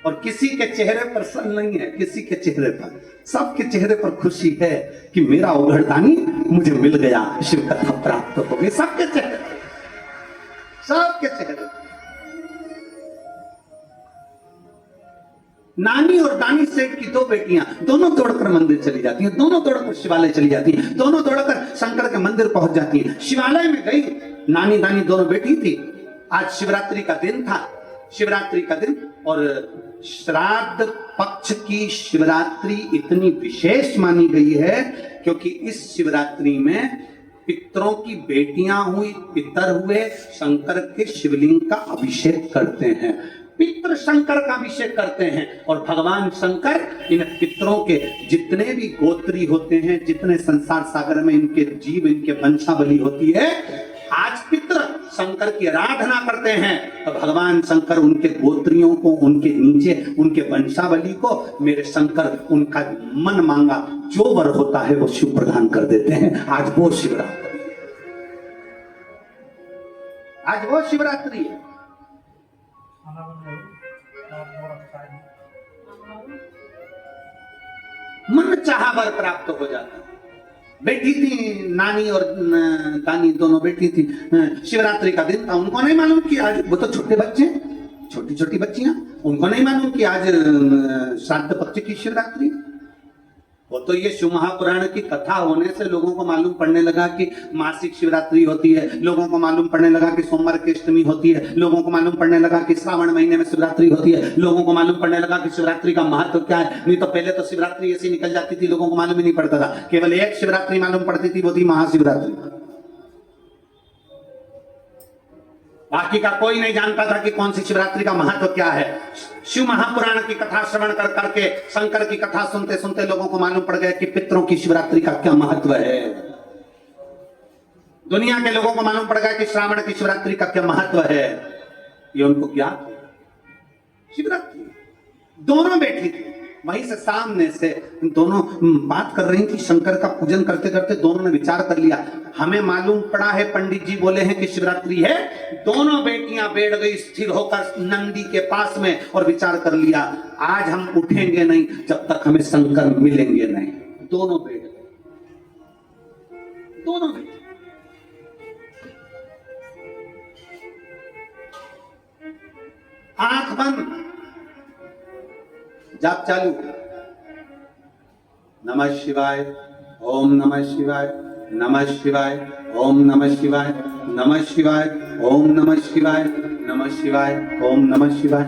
और किसी के चेहरे पर सन नहीं है, किसी के चेहरे पर, सबके चेहरे पर खुशी है कि मेरा उघड़दानी मुझे मिल गया, शिव कथा प्राप्त हो गई। सबके चेहरे, सबके चेहरे। नानी और दानी सेठ की दो बेटियां, दोनों दौड़कर मंदिर चली जाती हैं, दोनों दौड़कर शिवालय चली जाती हैं, दोनों दौड़कर शंकर के मंदिर पहुंच जाती हैं। शिवालय में गई, नानी दानी दोनों बैठी थी। आज शिवरात्रि का दिन था, शिवरात्रि का दिन। और श्राद्ध पक्ष की शिवरात्रि इतनी विशेष मानी गई है क्योंकि इस शिवरात्रि में पितरों की बेटियां हुई, पितर हुए, शंकर के शिवलिंग का अभिषेक करते हैं। पितृ शंकर का अभिषेक करते हैं और भगवान शंकर इन पितरों के जितने भी गोत्री होते हैं, जितने संसार सागर में इनके जीव, इनके वंशावली होती है, आज पितृ शंकर की आराधना करते हैं तो भगवान शंकर उनके गोत्रियों को, उनके नीचे उनके वंशावली को, मेरे शंकर उनका मन मांगा जो वर होता है वो शिव प्रदान कर देते हैं। आज वो शिवरात्रि, आज वो शिवरात्रि है। मन चाहा वर प्राप्त हो जाता है। बैठी थी नानी और दानी, दोनों बैठी थी। शिवरात्रि का दिन था, उनको नहीं मालूम कि आज, वो तो छोटे बच्चे, छोटी छोटी बच्चियां, उनको नहीं मालूम कि आज श्राद्ध पक्ष की शिवरात्रि। वो तो ये शिव महापुराण की कथा होने से लोगों को मालूम पड़ने लगा कि मासिक शिवरात्रि होती है, लोगों को मालूम पड़ने लगा कि सोमवार की अष्टमी होती है, लोगों को मालूम पड़ने लगा कि श्रावण महीने में शिवरात्रि होती है, लोगों को मालूम पड़ने लगा कि शिवरात्रि का महत्व क्या है। नहीं तो पहले तो शिवरात्रि ऐसी निकल जाती थी, लोगों को मालूम ही नहीं पड़ता था। केवल एक शिवरात्रि मालूम पड़ती थी, वो थी महाशिवरात्रि। बाकी का कोई नहीं जानता था कि कौन सी शिवरात्रि का महत्व क्या है। शिव महापुराण की कथा श्रवण कर करके, शंकर की कथा सुनते सुनते लोगों को मालूम पड़ गया कि पितरों की शिवरात्रि का क्या महत्व है। दुनिया के लोगों को मालूम पड़ गया कि श्रावण की शिवरात्रि का क्या महत्व है। ये उनको ज्ञात है। शिवरात्रि दोनों बैठी थी, वहीं से सामने से दोनों बात कर रही थी। शंकर का पूजन करते करते दोनों ने विचार कर लिया, हमें मालूम पड़ा है, पंडित जी बोले हैं कि शिवरात्रि है। दोनों बेटियां बैठ गई स्थिर होकर नंदी के पास में और विचार कर लिया, आज हम उठेंगे नहीं जब तक हमें शंकर मिलेंगे नहीं। दोनों बैठ गए, दोनों बैठ। आंख बंद, जाप चालू। नमः शिवाय, ओम नमः शिवाय, नमः शिवाय, ओम नमः शिवाय, नमः शिवाय, ओम नमः शिवाय, नमः शिवाय, ओम नमः शिवाय।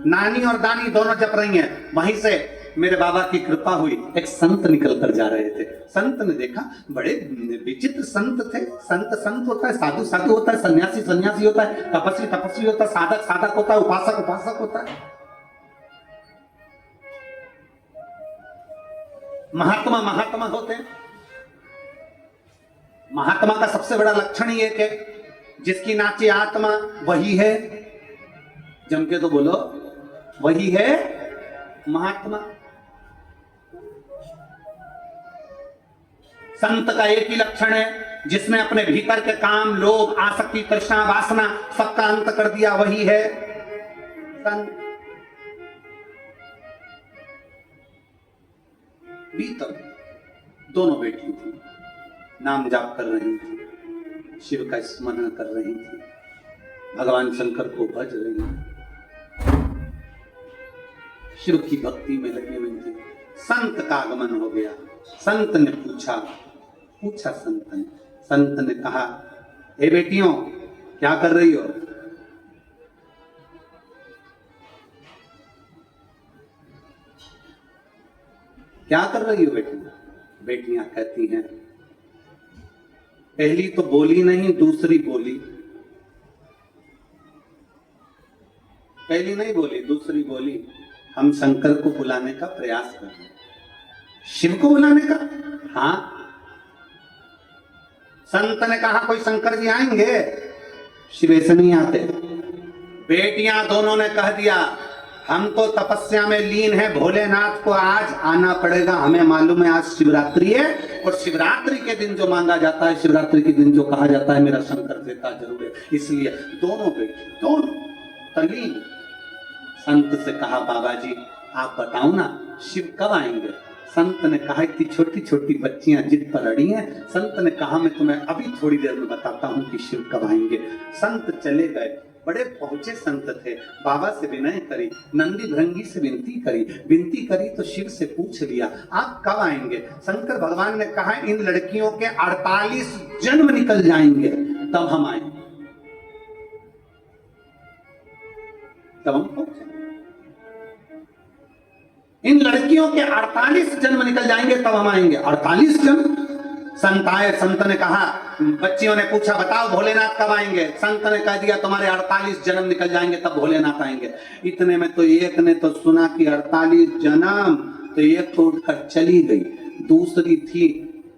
नानी और दानी दोनों जप रही हैं। वहीं से मेरे बाबा की कृपा हुई, एक संत निकल कर जा रहे थे। संत ने देखा, बड़े विचित्र संत थे। संत संत होता है, साधु साधु होता है, सन्यासी सन्यासी होता है, तपस्वी तपस्वी होता है, साधक साधक होता है, उपासक उपासक होता है, महात्मा महात्मा होते हैं। महात्मा का सबसे बड़ा लक्षण ये है, जिसकी नाचे आत्मा वही है, जम के तो बोलो, वही है महात्मा। संत का एक ही लक्षण है, जिसने अपने भीतर के काम, लोभ, आसक्ति, तृष्णा, वासना सबका अंत कर दिया, वही है संत। भीतर दोनों बैठी थी, नाम जाप कर रही थी, शिव का स्मरण कर रही थी, भगवान शंकर को भज रही थी, शिव की भक्ति में लगी हुई थी। संत का आगमन हो गया। संत ने पूछा संत ने कहा, हे बेटियों, क्या कर रही हो? क्या कर रही हो बेटियां? बेटियां कहती हैं, पहली तो बोली नहीं, दूसरी बोली। पहली नहीं बोली, दूसरी बोली, हम शंकर को बुलाने का प्रयास कर रहे हैं। शिव को बुलाने का? हाँ। संत ने कहा, कोई शंकर जी आएंगे? शिव ऐसे नहीं आते। बेटियां दोनों ने कह दिया, हम तो तपस्या में लीन है, भोलेनाथ को आज आना पड़ेगा। हमें मालूम है आज शिवरात्रि है, और शिवरात्रि के दिन जो मांगा जाता है, शिवरात्रि के दिन जो कहा जाता है, मेरा शंकर देता जरूर है। इसलिए दोनों बेटी, दोनों तल्लीन। संत से कहा, बाबा जी आप बताओ ना, शिव कब आएंगे? संत ने कहा, इतनी छोटी छोटी बच्चियां जिद पर अड़ी हैं। संत ने कहा, मैं तुम्हें अभी थोड़ी देर में बताता हूं कि शिव कब आएंगे। संत चले गए। बड़े पहुंचे संत थे, बाबा से विनय करी, नंदी भृंगी से विनती करी तो शिव से पूछ लिया, आप कब आएंगे? शंकर भगवान ने कहा, इन लड़कियों के 48 जन्म निकल जाएंगे तब हम आएंगे। तब हम पहुंचेंगे। इन लड़कियों के 48 जन्म निकल जाएंगे तब हम आएंगे। 48 जन्म। संत आए, संत ने कहा, बच्चियों ने पूछा बताओ भोलेनाथ कब आएंगे? संत ने कह दिया तुम्हारे 48 जन्म निकल जाएंगे तब भोलेनाथ आएंगे। इतने में तो एक ने तो सुना कि 48 जन्म, तो एक तो उठकर चली गई। दूसरी थी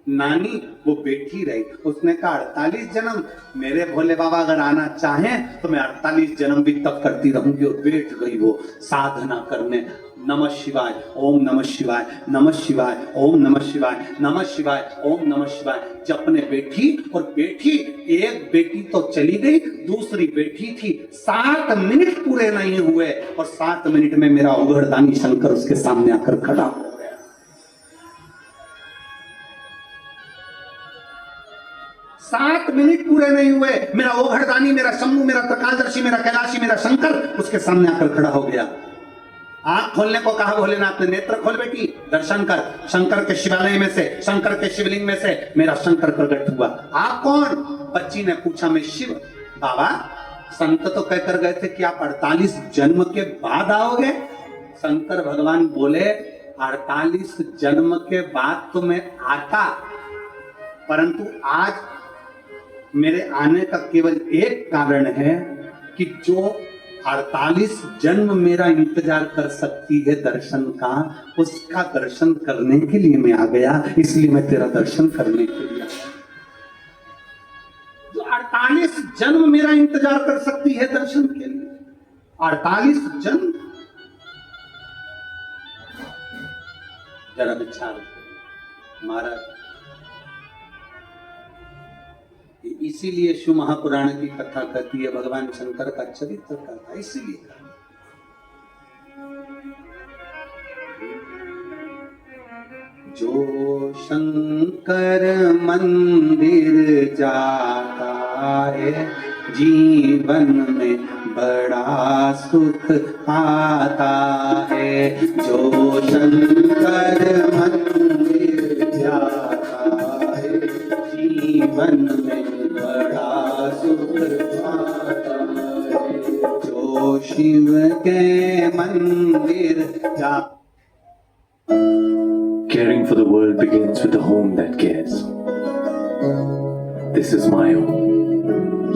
नानी, वो बैठी रही। उसने कहा 48 जन्म, मेरे भोले बाबा अगर आना चाहें तो मैं 48 जन्म भी तब करती रहूंगी। और बैठ गई वो साधना करने। नमः शिवाय, ओम नमः शिवाय, नमः शिवाय, ओम नमः शिवाय, नमः शिवाय, ओम नमः शिवाय जपने बैठी। और बैठी, एक बेटी तो चली गई, दूसरी बैठी थी। 7 मिनट पूरे नहीं हुए और 7 मिनट में मेरा उघड़दानी शंकर उसके सामने आकर खड़ा हो गया। 7 मिनट पूरे नहीं हुए, मेरा ओघड़दानी, मेरा शंभू, मेरा प्रकाशदर्शी, मेरा कैलाशी, मेरा शंकर उसके सामने आकर खड़ा हो गया। आंख खोलने को कहा भोलेनाथ ने, नेत्र खोल बेटी, दर्शन कर। शंकर के शिवालय में से, शंकर के शिवलिंग में से मेरा शंकर प्रकट हुआ। आप कौन? बच्ची ने पूछा, मैं शिव। बाबा, संत तो कहकर गए थे कि आप 48 जन्म के बाद आओगे। शंकर भगवान बोले 48 जन्म के बाद तो मैं आता, परंतु आज मेरे आने का केवल एक कारण है कि जो 48 जन्म मेरा इंतजार कर सकती है दर्शन का, उसका दर्शन करने के लिए मैं आ गया। इसलिए मैं तेरा दर्शन करने के लिए आया। जो 48 जन्म मेरा इंतजार कर सकती है दर्शन के लिए, 48 जन्म। जरा विचार महाराज, इसीलिए शिव महापुराण की कथा कहती है भगवान शंकर का चरित्र कहता है। इसीलिए जो शंकर मंदिर जाता है जीवन में बड़ा सुख पाता है। जो शंकर मंदिर जाता है जीवन में बड़ा सुख पाता है। जो शिव के मंदिर जा। Caring for the world begins with a home that cares. This is my home.